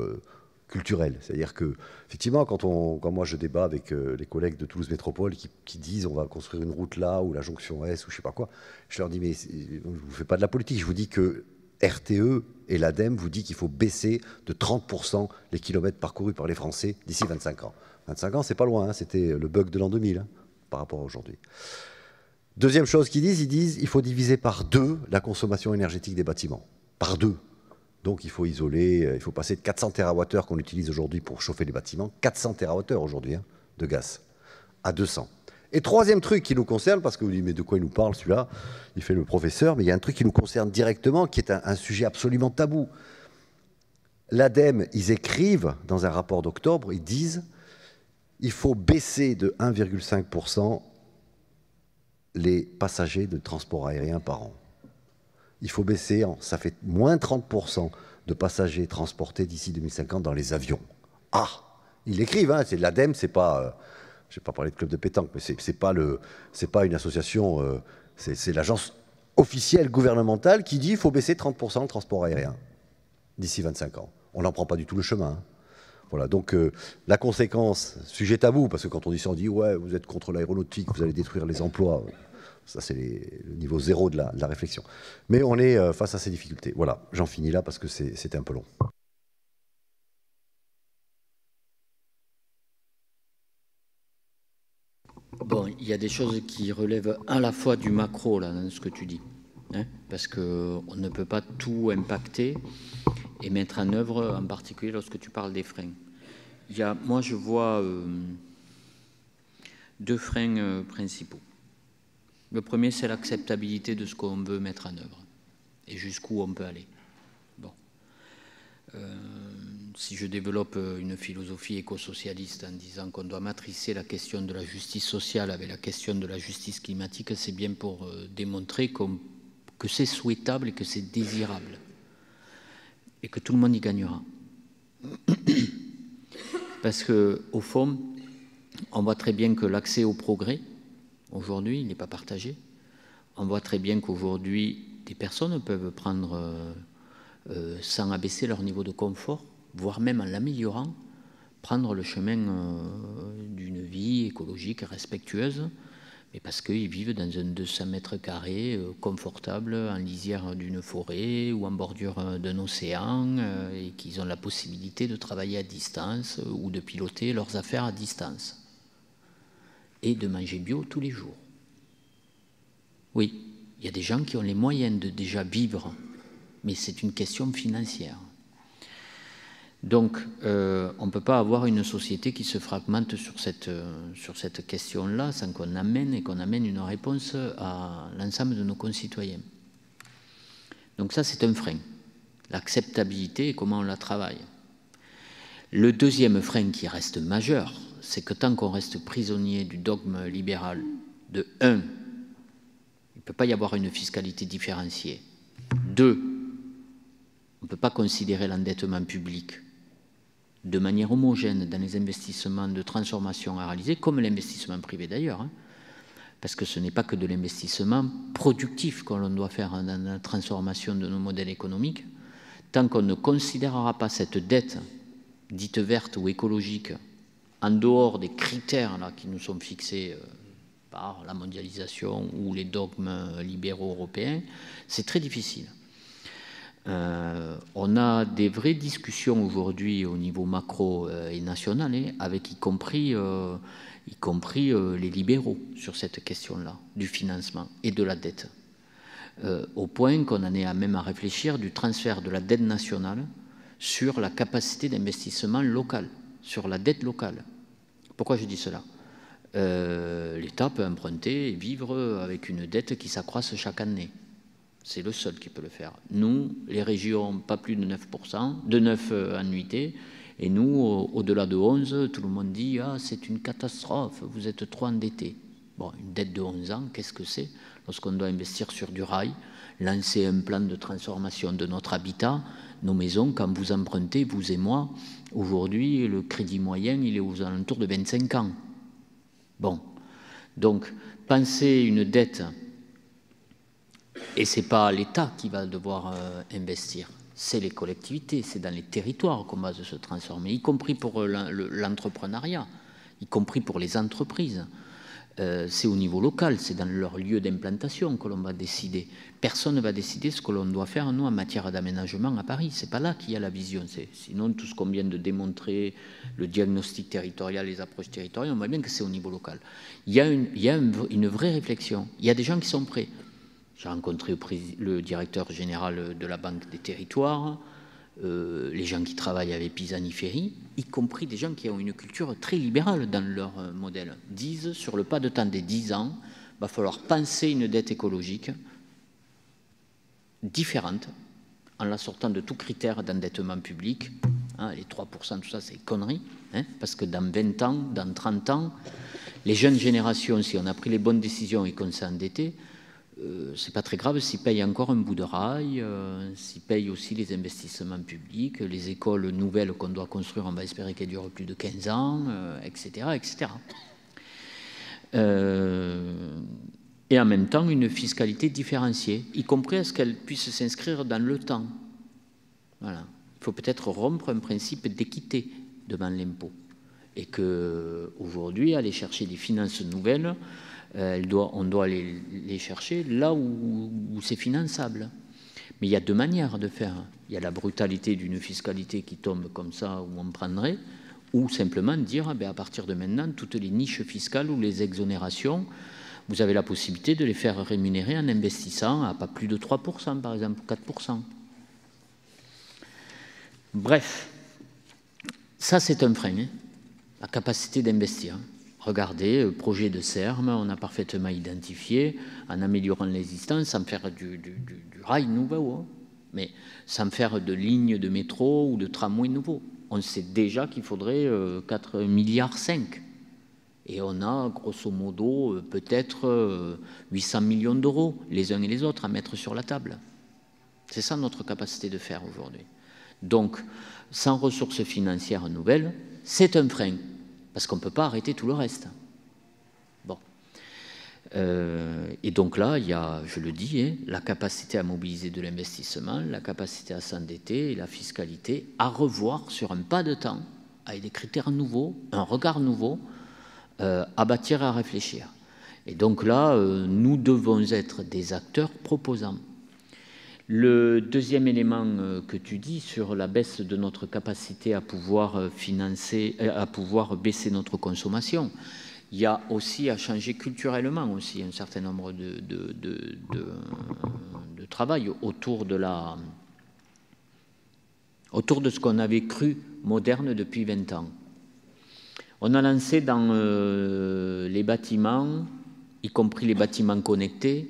culturelle. C'est-à-dire que, effectivement, quand moi je débat avec les collègues de Toulouse Métropole qui disent on va construire une route là, ou la jonction S, ou je sais pas quoi, je leur dis mais je ne vous fais pas de la politique, je vous dis que RTE et l'ADEME vous dit qu'il faut baisser de 30% les kilomètres parcourus par les Français d'ici 25 ans. 25 ans, c'est pas loin, hein, c'était le bug de l'an 2000 par rapport à aujourd'hui. Deuxième chose qu'ils disent, il faut diviser par 2 la consommation énergétique des bâtiments. Par 2. Donc il faut isoler, il faut passer de 400 TWh qu'on utilise aujourd'hui pour chauffer les bâtiments, 400 TWh aujourd'hui de gaz, à 200. Et troisième truc qui nous concerne, parce que vous dites mais de quoi il nous parle celui-là, il fait le professeur, mais il y a un truc qui nous concerne directement, qui est un sujet absolument tabou. L'ADEME, ils écrivent dans un rapport d'octobre, ils disent il faut baisser de 1,5% les passagers de transport aérien par an. Il faut baisser, ça fait moins 30% de passagers transportés d'ici 2050 dans les avions. Ah, ils l'écrivent, hein, c'est de l'ADEME, c'est pas, je ne vais pas parler de club de pétanque, mais c'est pas une association, c'est l'agence officielle gouvernementale qui dit qu'il faut baisser 30% le transport aérien d'ici 25 ans. On n'en prend pas du tout le chemin. Hein. Voilà, donc la conséquence, sujet tabou, parce que quand on dit ça, on dit ouais, vous êtes contre l'aéronautique, vous allez détruire les emplois. Ça, c'est le niveau zéro de la réflexion. Mais on est face à ces difficultés. Voilà, j'en finis là parce que c'était un peu long. Bon, il y a des choses qui relèvent à la fois du macro, là, dans ce que tu dis, hein, parce qu'on ne peut pas tout impacter et mettre en œuvre, en particulier lorsque tu parles des freins. Moi, je vois deux freins principaux. Le premier, c'est l'acceptabilité de ce qu'on veut mettre en œuvre et jusqu'où on peut aller. Bon. Si je développe une philosophie éco-socialiste en disant qu'on doit matricer la question de la justice sociale avec la question de la justice climatique, c'est bien pour démontrer que c'est souhaitable et que c'est désirable et que tout le monde y gagnera. Parce qu'au fond, on voit très bien que l'accès au progrès, aujourd'hui, il n'est pas partagé. On voit très bien qu'aujourd'hui, des personnes peuvent prendre, sans abaisser leur niveau de confort, voire même en l'améliorant, prendre le chemin d'une vie écologique respectueuse, mais parce qu'ils vivent dans un 200 mètres carrés confortable, en lisière d'une forêt ou en bordure d'un océan, et qu'ils ont la possibilité de travailler à distance ou de piloter leurs affaires à distance, et de manger bio tous les jours. Oui, il y a des gens qui ont les moyens de déjà vivre, mais c'est une question financière. Donc, on ne peut pas avoir une société qui se fragmente sur cette question-là sans qu'on amène une réponse à l'ensemble de nos concitoyens. Donc ça, c'est un frein. L'acceptabilité et comment on la travaille. Le deuxième frein qui reste majeur, c'est que tant qu'on reste prisonnier du dogme libéral de 1, il ne peut pas y avoir une fiscalité différenciée. 2, on ne peut pas considérer l'endettement public de manière homogène dans les investissements de transformation à réaliser, comme l'investissement privé d'ailleurs, hein, parce que ce n'est pas que de l'investissement productif que l'on doit faire dans la transformation de nos modèles économiques. Tant qu'on ne considérera pas cette dette dite verte ou écologique en dehors des critères là, qui nous sont fixés par la mondialisation ou les dogmes libéraux européens, c'est très difficile. On a des vraies discussions aujourd'hui au niveau macro et national, hein, avec y compris les libéraux sur cette question-là, du financement et de la dette. Au point qu'on en est même à réfléchir du transfert de la dette nationale sur la capacité d'investissement local, sur la dette locale. Pourquoi je dis cela ? L'État peut emprunter et vivre avec une dette qui s'accroisse chaque année. C'est le seul qui peut le faire. Nous, les régions, pas plus de 9%, de 9 annuités, et nous, au-delà de 11, tout le monde dit « Ah, c'est une catastrophe, vous êtes trop endettés ». Bon, une dette de 11 ans, qu'est-ce que c'est ? Lorsqu'on doit investir sur du rail, lancer un plan de transformation de notre habitat, nos maisons, quand vous empruntez, vous et moi, aujourd'hui, le crédit moyen, il est aux alentours de 25 ans. Bon, donc, penser une dette... Et ce n'est pas l'État qui va devoir investir, c'est les collectivités, c'est dans les territoires qu'on va se transformer, y compris pour l'entrepreneuriat, y compris pour les entreprises. C'est au niveau local, c'est dans leur lieu d'implantation que l'on va décider. Personne ne va décider ce que l'on doit faire, nous, en matière d'aménagement à Paris. Ce n'est pas là qu'il y a la vision. Sinon, tout ce qu'on vient de démontrer, le diagnostic territorial, les approches territoriales, on voit bien que c'est au niveau local. Il y a une vraie réflexion. Il y a des gens qui sont prêts. J'ai rencontré le directeur général de la Banque des Territoires, les gens qui travaillent avec Pisani-Ferry, y compris des gens qui ont une culture très libérale dans leur modèle, disent sur le pas de temps des 10 ans, il va falloir penser une dette écologique différente, en la sortant de tout critère d'endettement public. Hein, les 3%, tout ça, c'est connerie. Hein, parce que dans 20 ans, dans 30 ans, les jeunes générations, si on a pris les bonnes décisions et qu'on s'est endetté, c'est pas très grave s'ils payent encore un bout de rail, s'ils payent aussi les investissements publics, les écoles nouvelles qu'on doit construire, on va espérer qu'elles durent plus de 15 ans, etc., etc. Et en même temps, une fiscalité différenciée, y compris à ce qu'elle puisse s'inscrire dans le temps. Voilà. Il faut peut-être rompre un principe d'équité devant l'impôt. Et qu'aujourd'hui, aller chercher des finances nouvelles, on doit les chercher là où c'est finançable. Mais il y a deux manières de faire. Il y a la brutalité d'une fiscalité qui tombe comme ça, où on prendrait, ou simplement dire, à partir de maintenant, toutes les niches fiscales ou les exonérations, vous avez la possibilité de les faire rémunérer en investissant à pas plus de 3%, par exemple, 4%. Bref, ça c'est un frein, hein, la capacité d'investir. Regardez, projet de Serme, on a parfaitement identifié, en améliorant l'existant, sans faire du rail nouveau, hein, mais sans faire de lignes de métro ou de tramway nouveau. On sait déjà qu'il faudrait 4,5 milliards. Et on a, grosso modo, peut-être 800 millions d'euros, les uns et les autres, à mettre sur la table. C'est ça notre capacité de faire aujourd'hui. Donc, sans ressources financières nouvelles, c'est un frein. Parce qu'on ne peut pas arrêter tout le reste. Bon. Et donc là, il y a, je le dis, hein, la capacité à mobiliser de l'investissement, la capacité à s'endetter et la fiscalité à revoir sur un pas de temps, avec des critères nouveaux, un regard nouveau, à bâtir et à réfléchir. Et donc là, nous devons être des acteurs proposants. Le deuxième élément que tu dis sur la baisse de notre capacité à pouvoir financer, à pouvoir baisser notre consommation, il y a aussi à changer culturellement aussi un certain nombre de travail autour de ce qu'on avait cru moderne depuis 20 ans. On a lancé dans les bâtiments, y compris les bâtiments connectés,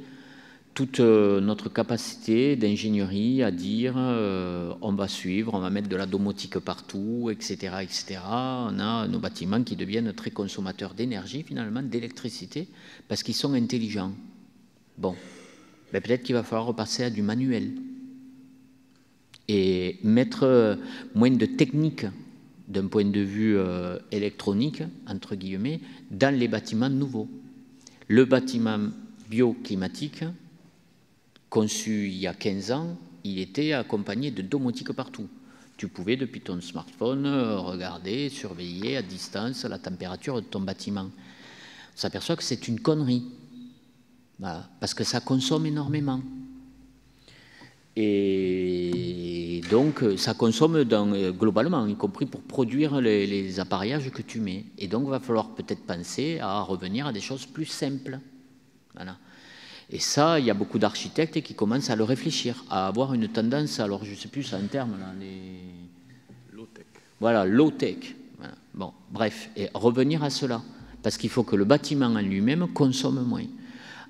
toute notre capacité d'ingénierie à dire on va suivre, on va mettre de la domotique partout, etc., etc. On a nos bâtiments qui deviennent très consommateurs d'énergie, finalement, d'électricité, parce qu'ils sont intelligents. Bon, ben peut-être qu'il va falloir repasser à du manuel et mettre moins de technique d'un point de vue électronique, entre guillemets, dans les bâtiments nouveaux. Le bâtiment bioclimatique, conçu il y a 15 ans, il était accompagné de domotique partout. Tu pouvais, depuis ton smartphone, regarder, surveiller à distance la température de ton bâtiment. On s'aperçoit que c'est une connerie, voilà, parce que ça consomme énormément. Et donc, ça consomme globalement, y compris pour produire les appareillages que tu mets. Et donc, il va falloir peut-être penser à revenir à des choses plus simples. Voilà. Et ça, il y a beaucoup d'architectes qui commencent à le réfléchir, à avoir une tendance, alors je ne sais plus, un terme, là, les... low-tech. Voilà, low-tech. Voilà. Bon, bref, et revenir à cela, parce qu'il faut que le bâtiment en lui-même consomme moins.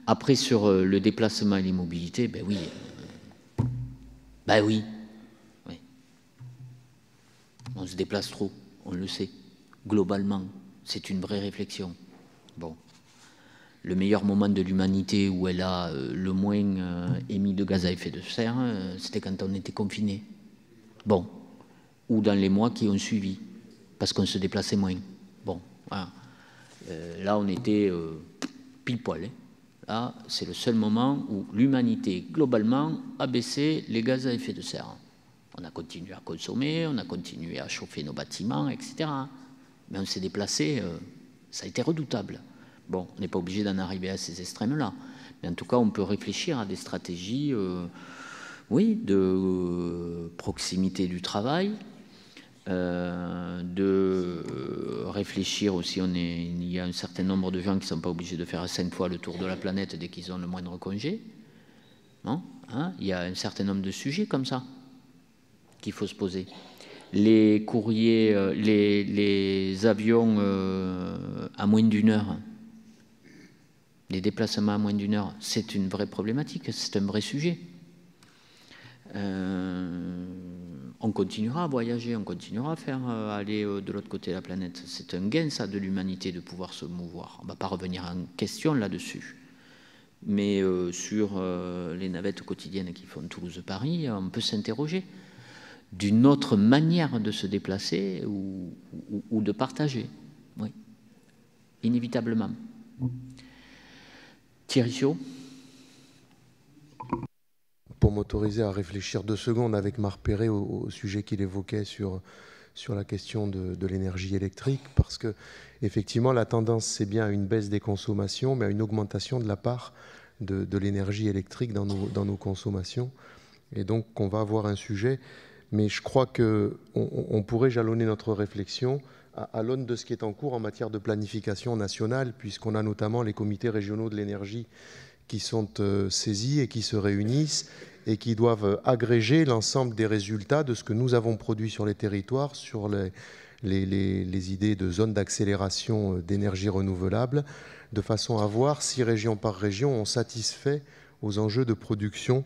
Après, sur le déplacement et les mobilités, ben oui. Ben oui. Oui. On se déplace trop, on le sait. Globalement, c'est une vraie réflexion. Bon. Le meilleur moment de l'humanité où elle a le moins émis de gaz à effet de serre, c'était quand on était confiné. Bon. Ou dans les mois qui ont suivi, parce qu'on se déplaçait moins. Bon, voilà. Là, on était pile poil. Hein. Là, c'est le seul moment où l'humanité, globalement, a baissé les gaz à effet de serre. On a continué à consommer, on a continué à chauffer nos bâtiments, etc. Mais on s'est déplacé, ça a été redoutable. Bon, on n'est pas obligé d'en arriver à ces extrêmes-là. Mais en tout cas, on peut réfléchir à des stratégies, oui, de proximité du travail, de réfléchir aussi, il y a un certain nombre de gens qui ne sont pas obligés de faire 5 fois le tour de la planète dès qu'ils ont le moindre congé. Non, hein, il y a un certain nombre de sujets comme ça qu'il faut se poser. Les courriers, les avions à moins d'1 heure, les déplacements à moins d'1 heure, c'est une vraie problématique, c'est un vrai sujet. On continuera à voyager, on continuera à faire aller de l'autre côté de la planète. C'est un gain, ça, de l'humanité, de pouvoir se mouvoir. On ne va pas revenir en question là-dessus. Mais sur les navettes quotidiennes qui font Toulouse-Paris, on peut s'interroger d'une autre manière de se déplacer ou de partager. Oui, inévitablement. Thierry Siot. Pour m'autoriser à réfléchir 2 secondes avec Marc Perret au sujet qu'il évoquait sur la question de l'énergie électrique, parce que effectivement la tendance c'est bien à une baisse des consommations, mais à une augmentation de la part de l'énergie électrique dans nos consommations. Et donc on va avoir un sujet, mais je crois qu'on pourrait jalonner notre réflexion à l'aune de ce qui est en cours en matière de planification nationale, puisqu'on a notamment les comités régionaux de l'énergie qui sont saisis et qui se réunissent et qui doivent agréger l'ensemble des résultats de ce que nous avons produit sur les territoires, sur les idées de zones d'accélération d'énergie renouvelable, de façon à voir si région par région on satisfait aux enjeux de production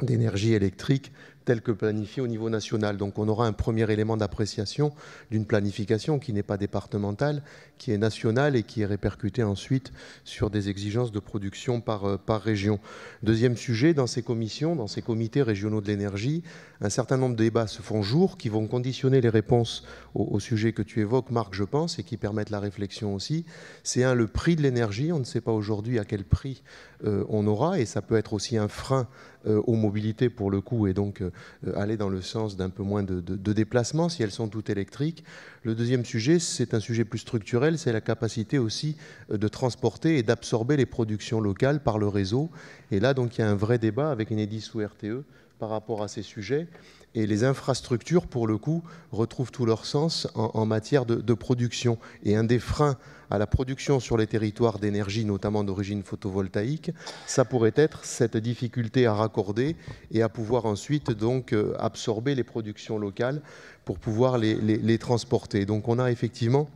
d'énergie électrique telle que planifiée au niveau national. Donc on aura un premier élément d'appréciation d'une planification qui n'est pas départementale, qui est nationale et qui est répercutée ensuite sur des exigences de production par région. Deuxième sujet, dans ces commissions, dans ces comités régionaux de l'énergie, un certain nombre de débats se font jour qui vont conditionner les réponses au sujet que tu évoques, Marc, je pense, et qui permettent la réflexion aussi. C'est le prix de l'énergie. On ne sait pas aujourd'hui à quel prix on aura, et ça peut être aussi un frein aux mobilités pour le coup, et donc aller dans le sens d'un peu moins de déplacements si elles sont toutes électriques. Le deuxième sujet, c'est un sujet plus structurel, c'est la capacité aussi de transporter et d'absorber les productions locales par le réseau. Et là, donc, il y a un vrai débat avec Enedis ou RTE par rapport à ces sujets. Et les infrastructures, pour le coup, retrouvent tout leur sens en matière de production. Et un des freins à la production sur les territoires d'énergie, notamment d'origine photovoltaïque, ça pourrait être cette difficulté à raccorder et à pouvoir ensuite donc absorber les productions locales pour pouvoir les transporter. Donc on a effectivement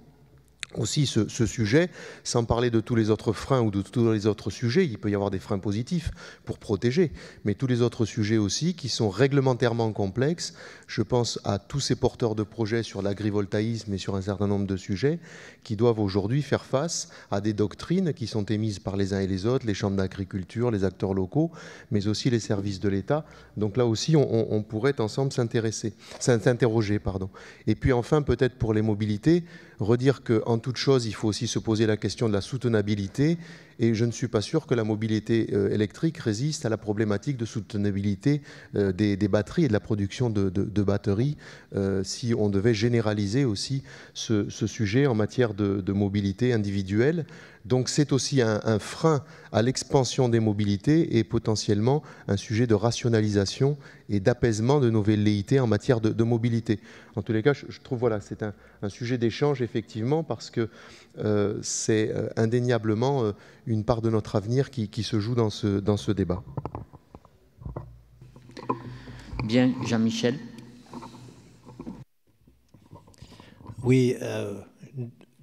aussi ce sujet, sans parler de tous les autres freins ou de tous les autres sujets. Il peut y avoir des freins positifs pour protéger, mais tous les autres sujets aussi qui sont réglementairement complexes. Je pense à tous ces porteurs de projets sur l'agrivoltaïsme et sur un certain nombre de sujets qui doivent aujourd'hui faire face à des doctrines qui sont émises par les uns et les autres, les chambres d'agriculture, les acteurs locaux, mais aussi les services de l'État. Donc là aussi, on pourrait ensemble s'interroger. Et puis enfin, peut-être pour les mobilités, redire qu'en toute chose, il faut aussi se poser la question de la soutenabilité. Et je ne suis pas sûr que la mobilité électrique résiste à la problématique de soutenabilité des batteries et de la production de batteries, si on devait généraliser aussi ce sujet en matière de mobilité individuelle. Donc c'est aussi un frein à l'expansion des mobilités et potentiellement un sujet de rationalisation et d'apaisement de nos velléités en matière de mobilité. En tous les cas, je trouve voilà, c'est un sujet d'échange effectivement parce que c'est indéniablement une part de notre avenir qui se joue dans ce débat. Bien, Jean-Michel. Oui,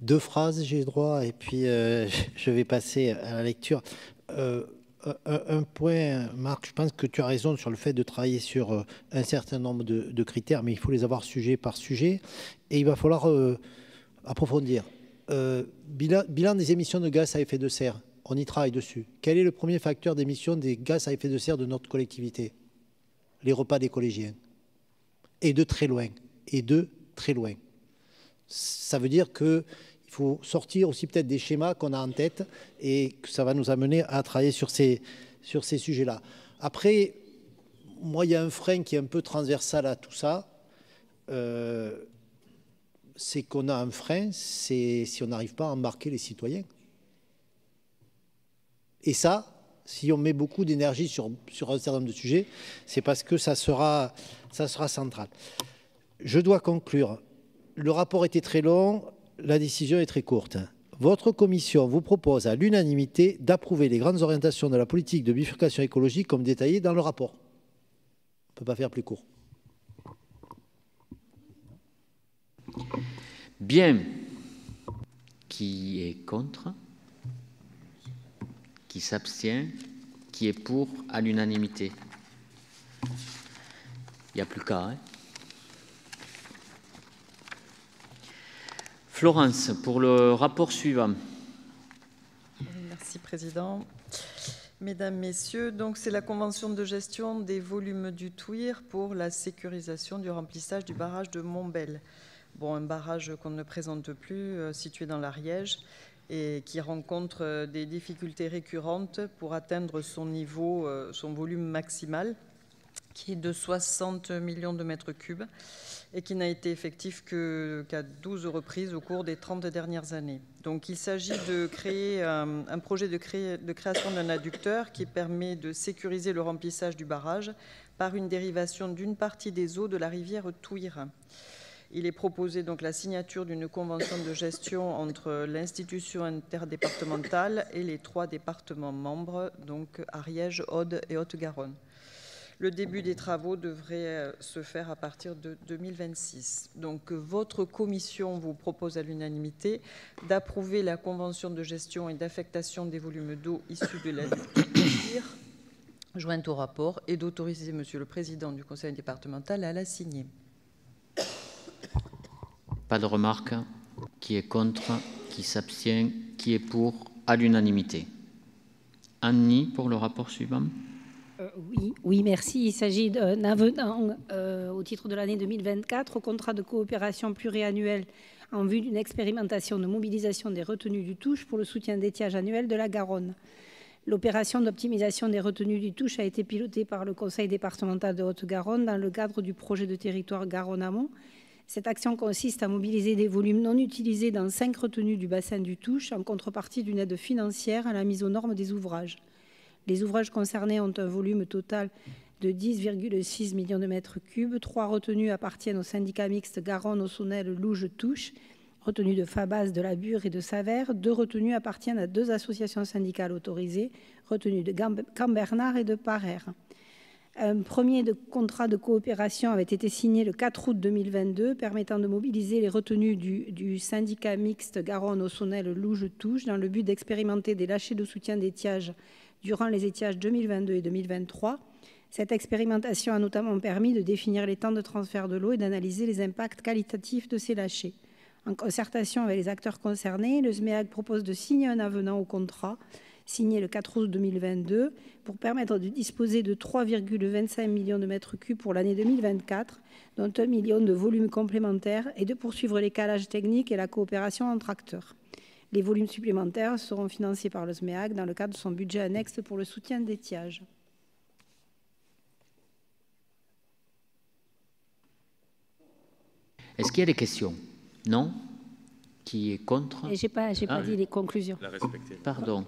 2 phrases, j'ai le droit, et puis je vais passer à la lecture. Un point, Marc, je pense que tu as raison sur le fait de travailler sur un certain nombre de critères, mais il faut les avoir sujet par sujet, et il va falloir approfondir. Bilan des émissions de gaz à effet de serre, on y travaille dessus. Quel est le premier facteur d'émission des gaz à effet de serre de notre collectivité? Les repas des collégiens. Et de très loin. Ça veut dire qu'il faut sortir aussi peut-être des schémas qu'on a en tête et que ça va nous amener à travailler sur ces sujets-là. Après, moi, il y a un frein qui est un peu transversal à tout ça. C'est qu'on a un frein, c'est si on n'arrive pas à embarquer les citoyens. Et ça, si on met beaucoup d'énergie sur un certain nombre de sujets, c'est parce que ça sera central. Je dois conclure. Le rapport était très long, la décision est très courte. Votre commission vous propose à l'unanimité d'approuver les grandes orientations de la politique de bifurcation écologique comme détaillées dans le rapport. On ne peut pas faire plus court. Bien. Qui est contre? Qui s'abstient? Qui est pour à l'unanimité? Il n'y a plus qu'à. Hein. Florence, pour le rapport suivant. Merci, Président. Mesdames, Messieurs, donc c'est la convention de gestion des volumes du Touir pour la sécurisation du remplissage du barrage de Montbel. Bon, un barrage qu'on ne présente plus, situé dans l'Ariège, et qui rencontre des difficultés récurrentes pour atteindre son niveau, son volume maximal, qui est de 60 millions de mètres cubes, et qui n'a été effectif qu'à 12 reprises au cours des 30 dernières années. Donc il s'agit de créer un projet de création d'un adducteur qui permet de sécuriser le remplissage du barrage par une dérivation d'une partie des eaux de la rivière Touir. Il est proposé donc la signature d'une convention de gestion entre l'institution interdépartementale et les 3 départements membres, donc Ariège, Aude et Haute-Garonne. Le début des travaux devrait se faire à partir de 2026. Donc, votre commission vous propose à l'unanimité d'approuver la convention de gestion et d'affectation des volumes d'eau issus de la Touir, jointe au rapport, et d'autoriser Monsieur le Président du Conseil départemental à la signer. Pas de remarques. Qui est contre? Qui s'abstient? Qui est pour? À l'unanimité. Annie, pour le rapport suivant. Oui, merci. Il s'agit d'un avenant au titre de l'année 2024 au contrat de coopération pluriannuel en vue d'une expérimentation de mobilisation des retenues du Touche pour le soutien d'étiage annuel de la Garonne. L'opération d'optimisation des retenues du Touche a été pilotée par le Conseil départemental de Haute-Garonne dans le cadre du projet de territoire Garonne-Amont. Cette action consiste à mobiliser des volumes non utilisés dans 5 retenues du bassin du Touche en contrepartie d'une aide financière à la mise aux normes des ouvrages. Les ouvrages concernés ont un volume total de 10,6 millions de mètres cubes. 3 retenues appartiennent au syndicat mixte Garonne-Auxonel-Louge-Touche, retenues de Fabas, de la Bure et de Savère. 2 retenues appartiennent à 2 associations syndicales autorisées, retenues de Cambernard et de Parère. Un premier contrat de coopération avait été signé le 4 août 2022, permettant de mobiliser les retenues du syndicat mixte Garonne-Auxonel-Louge-Touche dans le but d'expérimenter des lâchers de soutien d'étiage durant les étiages 2022 et 2023. Cette expérimentation a notamment permis de définir les temps de transfert de l'eau et d'analyser les impacts qualitatifs de ces lâchers. En concertation avec les acteurs concernés, le SMEAG propose de signer un avenant au contrat signé le 4 août 2022 pour permettre de disposer de 3,25 millions de mètres cubes pour l'année 2024, dont 1 million de volumes complémentaires, et de poursuivre les calages techniques et la coopération entre acteurs. Les volumes supplémentaires seront financés par le SMEAG dans le cadre de son budget annexe pour le soutien d'étiage. Est-ce qu'il y a des questions? Non? Qui est contre? Je n'ai pas dit les conclusions. Pardon.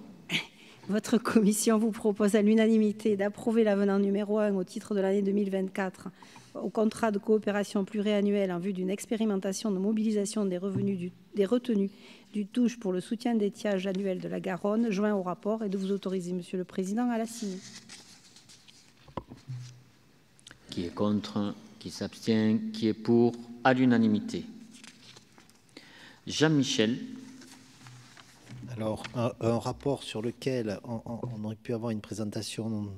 Votre commission vous propose à l'unanimité d'approuver l'avenant numéro 1 au titre de l'année 2024 au contrat de coopération pluriannuel en vue d'une expérimentation de mobilisation des retenues du Touche pour le soutien d'étiage annuel de la Garonne, joint au rapport, et de vous autoriser, Monsieur le Président, à la signer. Qui est contre? Qui s'abstient? Qui est pour? À l'unanimité. Jean-Michel. Alors, un rapport sur lequel on aurait pu avoir une présentation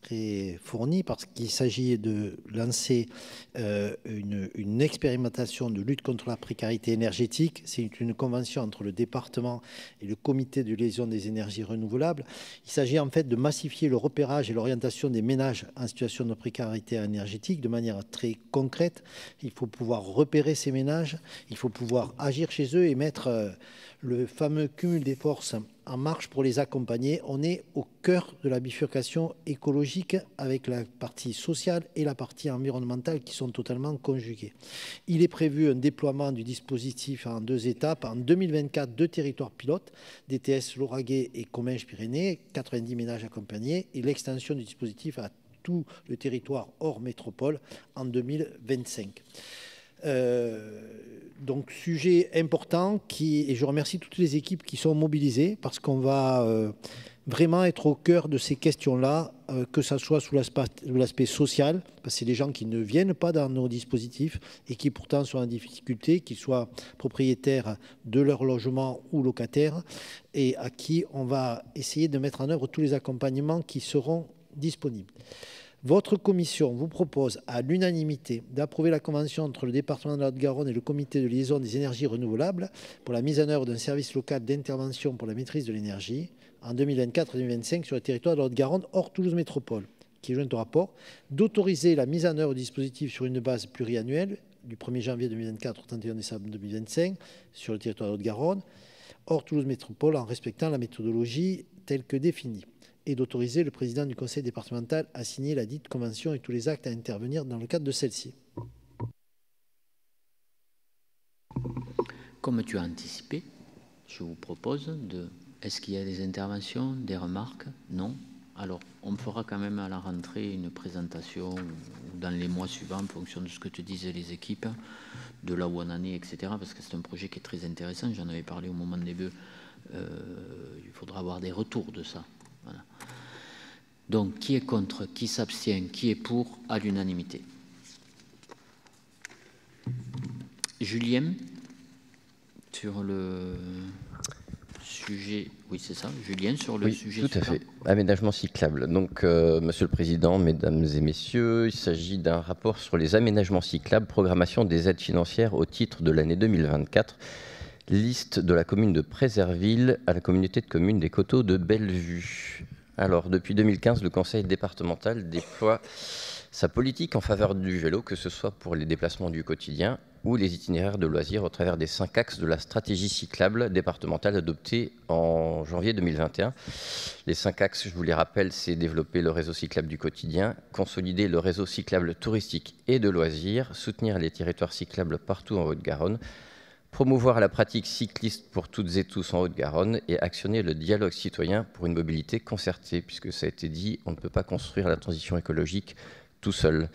très fournie, parce qu'il s'agit de lancer une expérimentation de lutte contre la précarité énergétique. C'est une convention entre le département et le comité de liaison des énergies renouvelables. Il s'agit en fait de massifier le repérage et l'orientation des ménages en situation de précarité énergétique de manière très concrète. Il faut pouvoir repérer ces ménages, il faut pouvoir agir chez eux et mettre le fameux cumul des forces en marche pour les accompagner. On est au cœur de la bifurcation écologique avec la partie sociale et la partie environnementale qui sont totalement conjuguées. Il est prévu un déploiement du dispositif en 2 étapes. En 2024, 2 territoires pilotes, DTS Lauragais et Comminges-Pyrénées, 90 ménages accompagnés, et l'extension du dispositif à tout le territoire hors métropole en 2025. Donc sujet important et je remercie toutes les équipes qui sont mobilisées parce qu'on va vraiment être au cœur de ces questions-là, que ça soit sous l'aspect social, parce que c'est des gens qui ne viennent pas dans nos dispositifs et qui pourtant sont en difficulté, qu'ils soient propriétaires de leur logement ou locataires, et à qui on va essayer de mettre en œuvre tous les accompagnements qui seront disponibles. Votre commission vous propose à l'unanimité d'approuver la convention entre le département de la Haute-Garonne et le comité de liaison des énergies renouvelables pour la mise en œuvre d'un service local d'intervention pour la maîtrise de l'énergie en 2024 et 2025 sur le territoire de la Haute-Garonne hors Toulouse Métropole, qui est joint au rapport, d'autoriser la mise en œuvre du dispositif sur une base pluriannuelle du 1er janvier 2024 au 31 décembre 2025 sur le territoire de la Haute-Garonne hors Toulouse Métropole en respectant la méthodologie telle que définie, et d'autoriser le président du conseil départemental à signer la dite convention et tous les actes à intervenir dans le cadre de celle-ci. Comme tu as anticipé, je vous propose de... Est-ce qu'il y a des interventions, des remarques? Non. Alors, on fera quand même à la rentrée une présentation ou dans les mois suivants, en fonction de ce que te disaient les équipes, de là où on en est, etc. Parce que c'est un projet qui est très intéressant. J'en avais parlé au moment des vœux. Il faudra avoir des retours de ça. Voilà. Donc, qui est contre, qui s'abstient, qui est pour, à l'unanimité. Julien, sur le sujet... Oui, c'est ça, Julien, sur le sujet... Tout à fait. Aménagement cyclable. Donc, Monsieur le Président, Mesdames et Messieurs, il s'agit d'un rapport sur les aménagements cyclables, programmation des aides financières au titre de l'année 2024. Liste de la commune de Préserville à la communauté de communes des Coteaux de Bellevue. Alors, depuis 2015, le conseil départemental déploie sa politique en faveur du vélo, que ce soit pour les déplacements du quotidien ou les itinéraires de loisirs au travers des 5 axes de la stratégie cyclable départementale adoptée en janvier 2021. Les 5 axes, je vous les rappelle, c'est développer le réseau cyclable du quotidien, consolider le réseau cyclable touristique et de loisirs, soutenir les territoires cyclables partout en Haute-Garonne, promouvoir la pratique cycliste pour toutes et tous en Haute-Garonne et actionner le dialogue citoyen pour une mobilité concertée, puisque ça a été dit, on ne peut pas construire la transition écologique tout seul.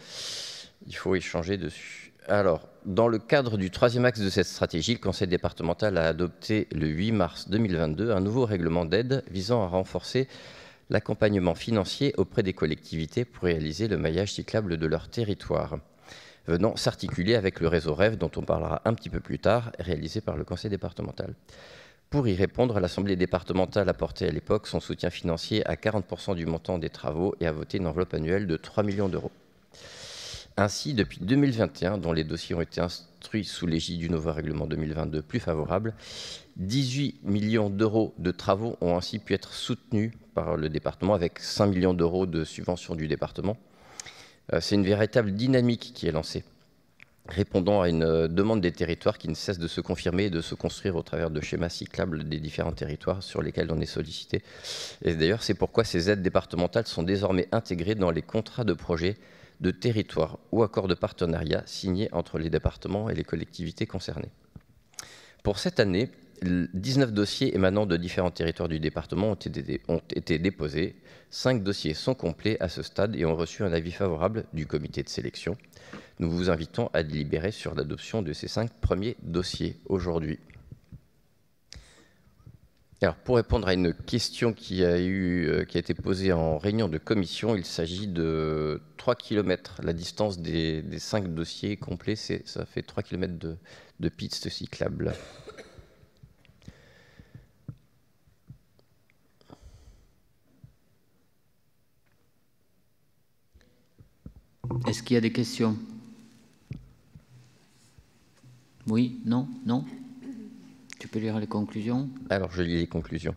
Il faut échanger dessus. Alors, dans le cadre du 3e axe de cette stratégie, le Conseil départemental a adopté le 8 mars 2022 un nouveau règlement d'aide visant à renforcer l'accompagnement financier auprès des collectivités pour réaliser le maillage cyclable de leur territoire, venant s'articuler avec le réseau REV, dont on parlera un petit peu plus tard, réalisé par le Conseil départemental. Pour y répondre, l'Assemblée départementale a porté à l'époque son soutien financier à 40% du montant des travaux et a voté une enveloppe annuelle de 3 millions d'euros. Ainsi, depuis 2021, dont les dossiers ont été instruits sous l'égide du nouveau règlement 2022 plus favorable, 18 millions d'euros de travaux ont ainsi pu être soutenus par le département, avec 5 millions d'euros de subventions du département. C'est une véritable dynamique qui est lancée, répondant à une demande des territoires qui ne cesse de se confirmer et de se construire au travers de schémas cyclables des différents territoires sur lesquels on est sollicité. Et d'ailleurs, c'est pourquoi ces aides départementales sont désormais intégrées dans les contrats de projet de territoire ou accords de partenariat signés entre les départements et les collectivités concernées. Pour cette année, 19 dossiers émanant de différents territoires du département ont été déposés. 5 dossiers sont complets à ce stade et ont reçu un avis favorable du comité de sélection. Nous vous invitons à délibérer sur l'adoption de ces 5 premiers dossiers aujourd'hui. Alors, pour répondre à une question qui a été posée en réunion de commission, il s'agit de 3 km. La distance des 5 dossiers complets, ça fait 3 km de pistes cyclables. Est-ce qu'il y a des questions? Oui? Non? Non? Tu peux lire les conclusions? Alors, je lis les conclusions.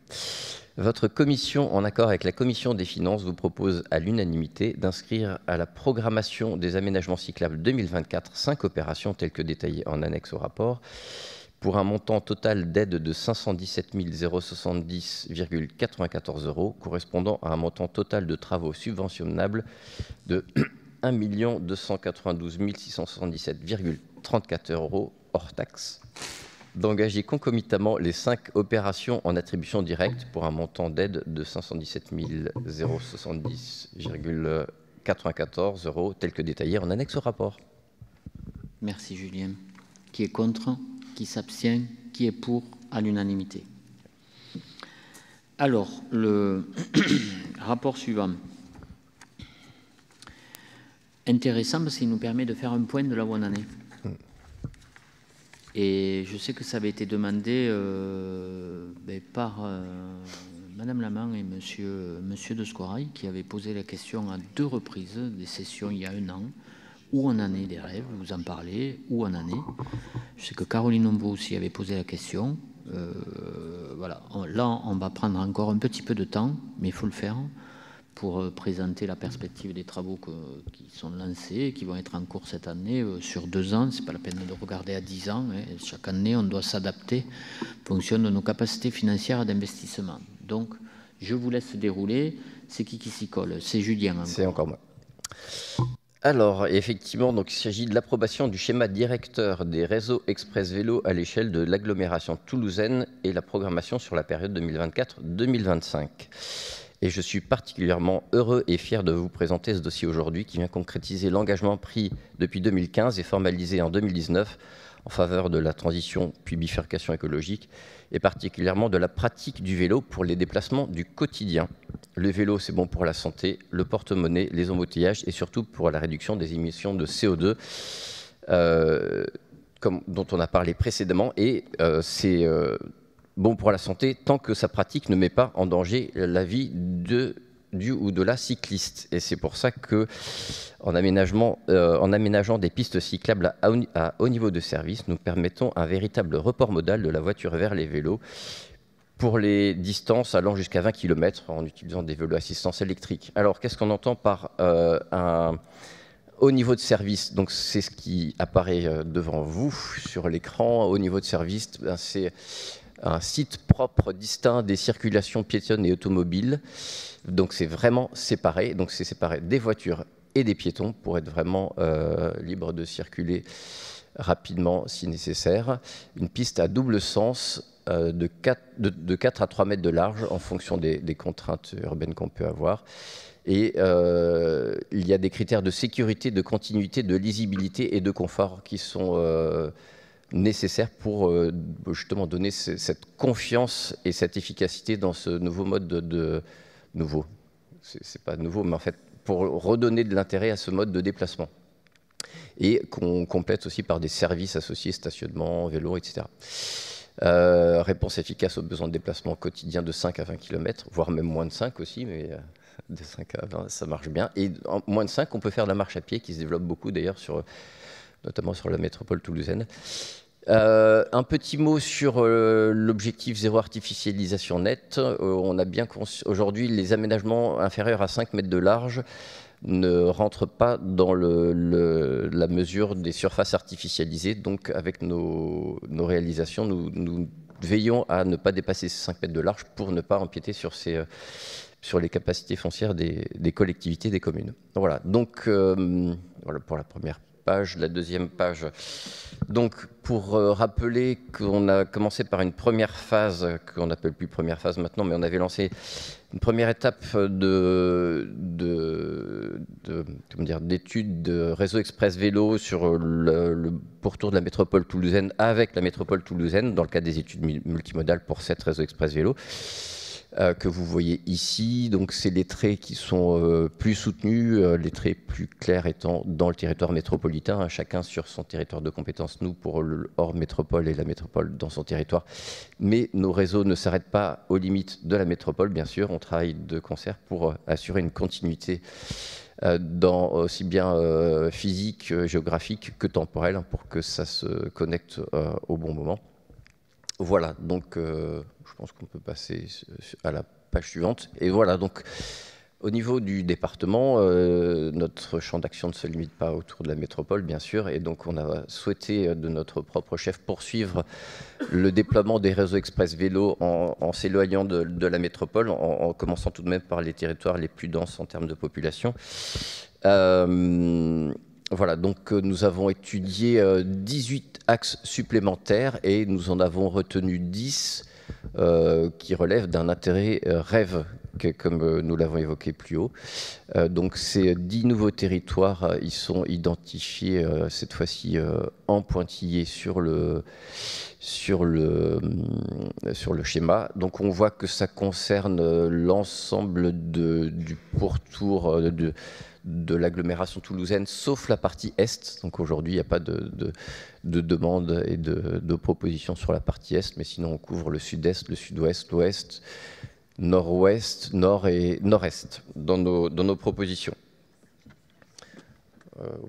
Votre commission, en accord avec la commission des finances, vous propose à l'unanimité d'inscrire à la programmation des aménagements cyclables 2024 5 opérations telles que détaillées en annexe au rapport, pour un montant total d'aide de 517 070,94 €, correspondant à un montant total de travaux subventionnables de 1 292 677,34 € hors taxe, d'engager concomitamment les 5 opérations en attribution directe pour un montant d'aide de 517 070,94 € tel que détaillé en annexe au rapport. Merci Julien. Qui est contre? Qui s'abstient? Qui est pour? À l'unanimité. Alors, le rapport suivant. Intéressant parce qu'il nous permet de faire un point de la bonne année. Et je sais que ça avait été demandé par Madame Laman et Monsieur de Scorail qui avaient posé la question à 2 reprises, des sessions il y a 1 an, où en année des rêves, vous en parlez, où en année. Je sais que Caroline Ombo aussi avait posé la question. Voilà, là on va prendre encore un petit peu de temps, mais il faut le faire pour présenter la perspective des travaux qui sont lancés, qui vont être en cours cette année sur 2 ans. C'est pas la peine de regarder à 10 ans. Hein. Chaque année, on doit s'adapter en fonction de nos capacités financières d'investissement. Donc, je vous laisse dérouler. C'est qui s'y colle? C'est Julien. C'est encore moi. Alors, effectivement, donc, il s'agit de l'approbation du schéma directeur des réseaux express vélo à l'échelle de l'agglomération toulousaine et la programmation sur la période 2024-2025. Et je suis particulièrement heureux et fier de vous présenter ce dossier aujourd'hui qui vient concrétiser l'engagement pris depuis 2015 et formalisé en 2019 en faveur de la transition puis bifurcation écologique et particulièrement de la pratique du vélo pour les déplacements du quotidien. Le vélo, c'est bon pour la santé, le porte-monnaie, les embouteillages et surtout pour la réduction des émissions de CO2 dont on a parlé précédemment. Et c'est bon pour la santé tant que sa pratique ne met pas en danger la vie du ou de la cycliste. Et c'est pour ça que, en aménageant des pistes cyclables à haut niveau de service, nous permettons un véritable report modal de la voiture vers les vélos pour les distances allant jusqu'à 20 km en utilisant des vélos à assistance électrique. Alors, qu'est-ce qu'on entend par un haut niveau de service? Donc, c'est ce qui apparaît devant vous sur l'écran. Haut niveau de service, c'est un site propre, distinct des circulations piétonnes et automobiles. Donc, c'est vraiment séparé. Donc, c'est séparé des voitures et des piétons pour être vraiment libre de circuler rapidement si nécessaire. Une piste à double sens de 4 à 3 mètres de large en fonction des contraintes urbaines qu'on peut avoir. Et il y a des critères de sécurité, de continuité, de lisibilité et de confort qui sont nécessaires pour justement donner cette confiance et cette efficacité dans ce nouveau mode de nouveau. C'est pas nouveau, mais en fait, pour redonner de l'intérêt à ce mode de déplacement. Et qu'on complète aussi par des services associés, stationnement, vélo, etc. Réponse efficace aux besoins de déplacement quotidien de 5 à 20 km, voire même moins de 5 aussi, mais de 5 à 20, ça marche bien. Et en moins de 5, on peut faire de la marche à pied, qui se développe beaucoup d'ailleurs, notamment sur la métropole toulousaine. Un petit mot sur l'objectif zéro artificialisation nette. On a bien aujourd'hui, les aménagements inférieurs à 5 mètres de large ne rentrent pas dans la mesure des surfaces artificialisées. Donc, avec nos réalisations, nous veillons à ne pas dépasser ces 5 mètres de large pour ne pas empiéter sur les capacités foncières des collectivités, des communes. Voilà, donc voilà pour la première page. La deuxième page, donc pour rappeler qu'on a commencé par une première phase, qu'on n'appelle plus première phase maintenant, mais on avait lancé une première étape d'études de réseau express vélo sur le pourtour de la métropole toulousaine avec la métropole toulousaine, dans le cadre des études multimodales pour 7 réseaux express vélo. Que vous voyez ici. Donc, c'est les traits qui sont plus soutenus, les traits plus clairs étant dans le territoire métropolitain, hein, chacun sur son territoire de compétence, nous pour le hors métropole et la métropole dans son territoire. Mais nos réseaux ne s'arrêtent pas aux limites de la métropole, bien sûr. On travaille de concert pour assurer une continuité aussi bien physique, géographique que temporelle, hein, pour que ça se connecte au bon moment. Voilà, donc je pense qu'on peut passer à la page suivante. Et voilà, donc au niveau du département, notre champ d'action ne se limite pas autour de la métropole, bien sûr, et donc on a souhaité de notre propre chef poursuivre le déploiement des réseaux express vélo en s'éloignant de la métropole, en commençant tout de même par les territoires les plus denses en termes de population. Voilà, donc nous avons étudié 18 axes supplémentaires et nous en avons retenu 10 qui relèvent d'un intérêt rêve, comme nous l'avons évoqué plus haut. Donc ces 10 nouveaux territoires, ils sont identifiés cette fois-ci en pointillé sur le schéma. Donc on voit que ça concerne l'ensemble du pourtour de l'agglomération toulousaine, sauf la partie est. Donc aujourd'hui, il n'y a pas de demande et de propositions sur la partie est, mais sinon on couvre le sud-est, le sud-ouest, l'ouest, nord-ouest, nord et nord-est dans nos propositions.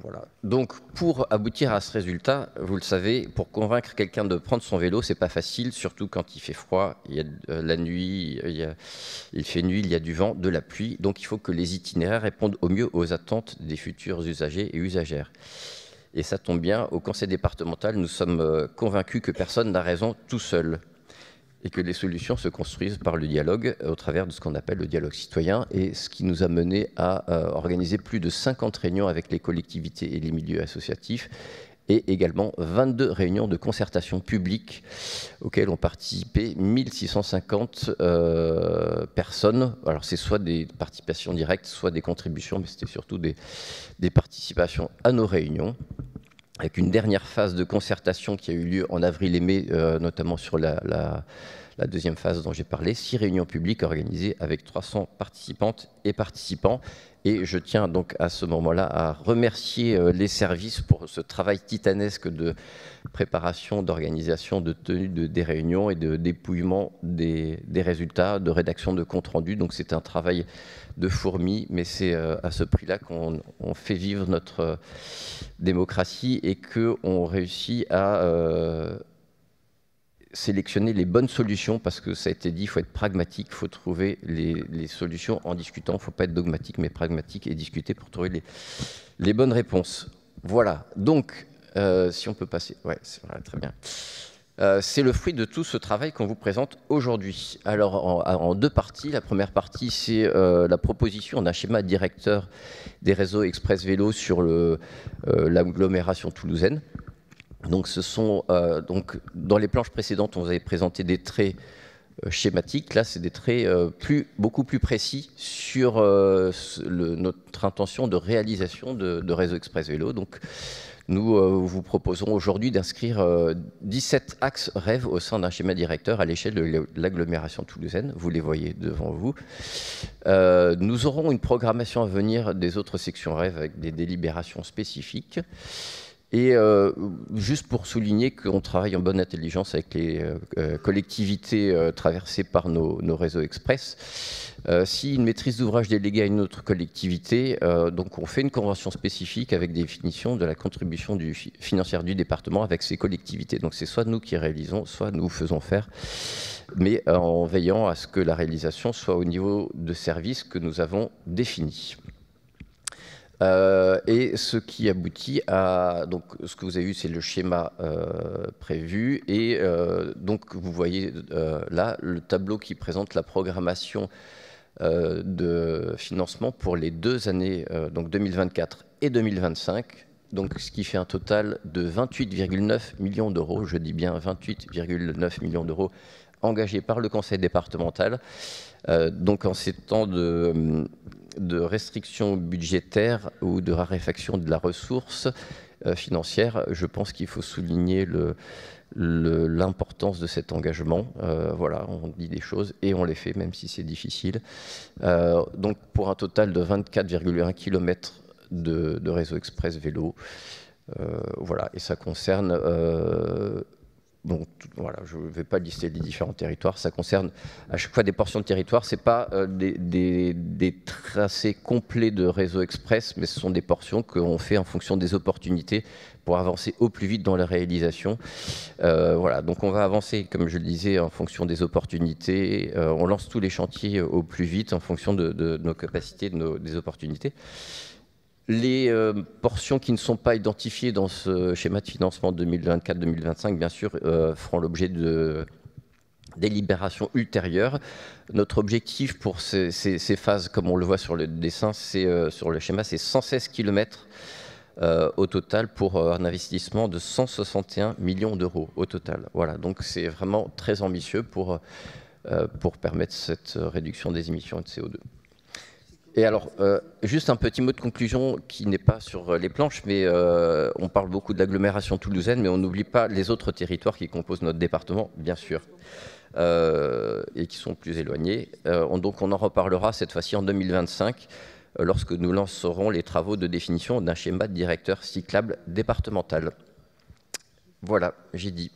Voilà. Donc, pour aboutir à ce résultat, vous le savez, pour convaincre quelqu'un de prendre son vélo, c'est pas facile, surtout quand il fait froid, il y a la nuit, il fait nuit, il y a du vent, de la pluie. Donc, il faut que les itinéraires répondent au mieux aux attentes des futurs usagers et usagères. Et ça tombe bien, au conseil départemental, nous sommes convaincus que personne n'a raison tout seul et que les solutions se construisent par le dialogue au travers de ce qu'on appelle le dialogue citoyen, et ce qui nous a mené à organiser plus de 50 réunions avec les collectivités et les milieux associatifs, et également 22 réunions de concertation publique auxquelles ont participé 1650 personnes. Alors c'est soit des participations directes, soit des contributions, mais c'était surtout des participations à nos réunions, avec une dernière phase de concertation qui a eu lieu en avril et mai, notamment sur la deuxième phase dont j'ai parlé, 6 réunions publiques organisées avec 300 participantes et participants. Et je tiens donc à ce moment-là à remercier les services pour ce travail titanesque de préparation, d'organisation, de tenue des réunions et de dépouillement des résultats, de rédaction de compte rendu. Donc c'est un travail de fourmi, mais c'est à ce prix-là qu'on fait vivre notre démocratie et qu'on réussit à sélectionner les bonnes solutions, parce que ça a été dit, il faut être pragmatique, il faut trouver les solutions en discutant, il ne faut pas être dogmatique mais pragmatique et discuter pour trouver les bonnes réponses. Voilà, donc si on peut passer, ouais, voilà, très bien. C'est le fruit de tout ce travail qu'on vous présente aujourd'hui. Alors en 2 parties, la première partie c'est la proposition d'un schéma directeur des réseaux express vélo sur l'agglomération toulousaine. Donc, ce sont, donc, dans les planches précédentes, on vous avait présenté des traits schématiques. Là, c'est des traits beaucoup plus précis sur notre intention de réalisation de réseau express vélo. Donc, nous vous proposons aujourd'hui d'inscrire 17 axes rêves au sein d'un schéma directeur à l'échelle de l'agglomération toulousaine. Vous les voyez devant vous. Nous aurons une programmation à venir des autres sections rêves avec des délibérations spécifiques. Et juste pour souligner qu'on travaille en bonne intelligence avec les collectivités traversées par nos réseaux express. Si une maîtrise d'ouvrage déléguée à une autre collectivité, donc on fait une convention spécifique avec définition de la contribution financière du département avec ces collectivités. Donc c'est soit nous qui réalisons, soit nous faisons faire, mais en veillant à ce que la réalisation soit au niveau de service que nous avons défini. Et ce qui aboutit à, donc ce que vous avez vu, c'est le schéma prévu, et donc vous voyez là le tableau qui présente la programmation de financement pour les 2 années, donc 2024 et 2025, donc ce qui fait un total de 28,9 millions d'euros, je dis bien 28,9 millions d'euros engagés par le conseil départemental. Donc en ces temps de restrictions budgétaires ou de raréfaction de la ressource financière, je pense qu'il faut souligner l'importance de cet engagement. Voilà, on dit des choses et on les fait, même si c'est difficile. Donc pour un total de 24,1 km de réseau express vélo. Voilà, et ça concerne... Donc voilà, je ne vais pas lister les différents territoires. Ça concerne à chaque fois des portions de territoire. Ce n'est pas des tracés complets de réseau express, mais ce sont des portions qu'on fait en fonction des opportunités pour avancer au plus vite dans la réalisation. Voilà, donc on va avancer, comme je le disais, en fonction des opportunités. On lance tous les chantiers au plus vite en fonction de nos capacités, des opportunités. Les portions qui ne sont pas identifiées dans ce schéma de financement 2024-2025, bien sûr, feront l'objet de délibérations ultérieures. Notre objectif pour ces phases, comme on le voit sur le dessin, sur le schéma, c'est 116 km au total pour un investissement de 161 millions d'euros au total. Voilà, donc c'est vraiment très ambitieux pour permettre cette réduction des émissions de CO2. Et alors, juste un petit mot de conclusion qui n'est pas sur les planches, mais on parle beaucoup de l'agglomération toulousaine, mais on n'oublie pas les autres territoires qui composent notre département, bien sûr, et qui sont plus éloignés. Donc on en reparlera cette fois-ci en 2025, lorsque nous lancerons les travaux de définition d'un schéma de directeur cyclable départemental. Voilà, j'ai dit.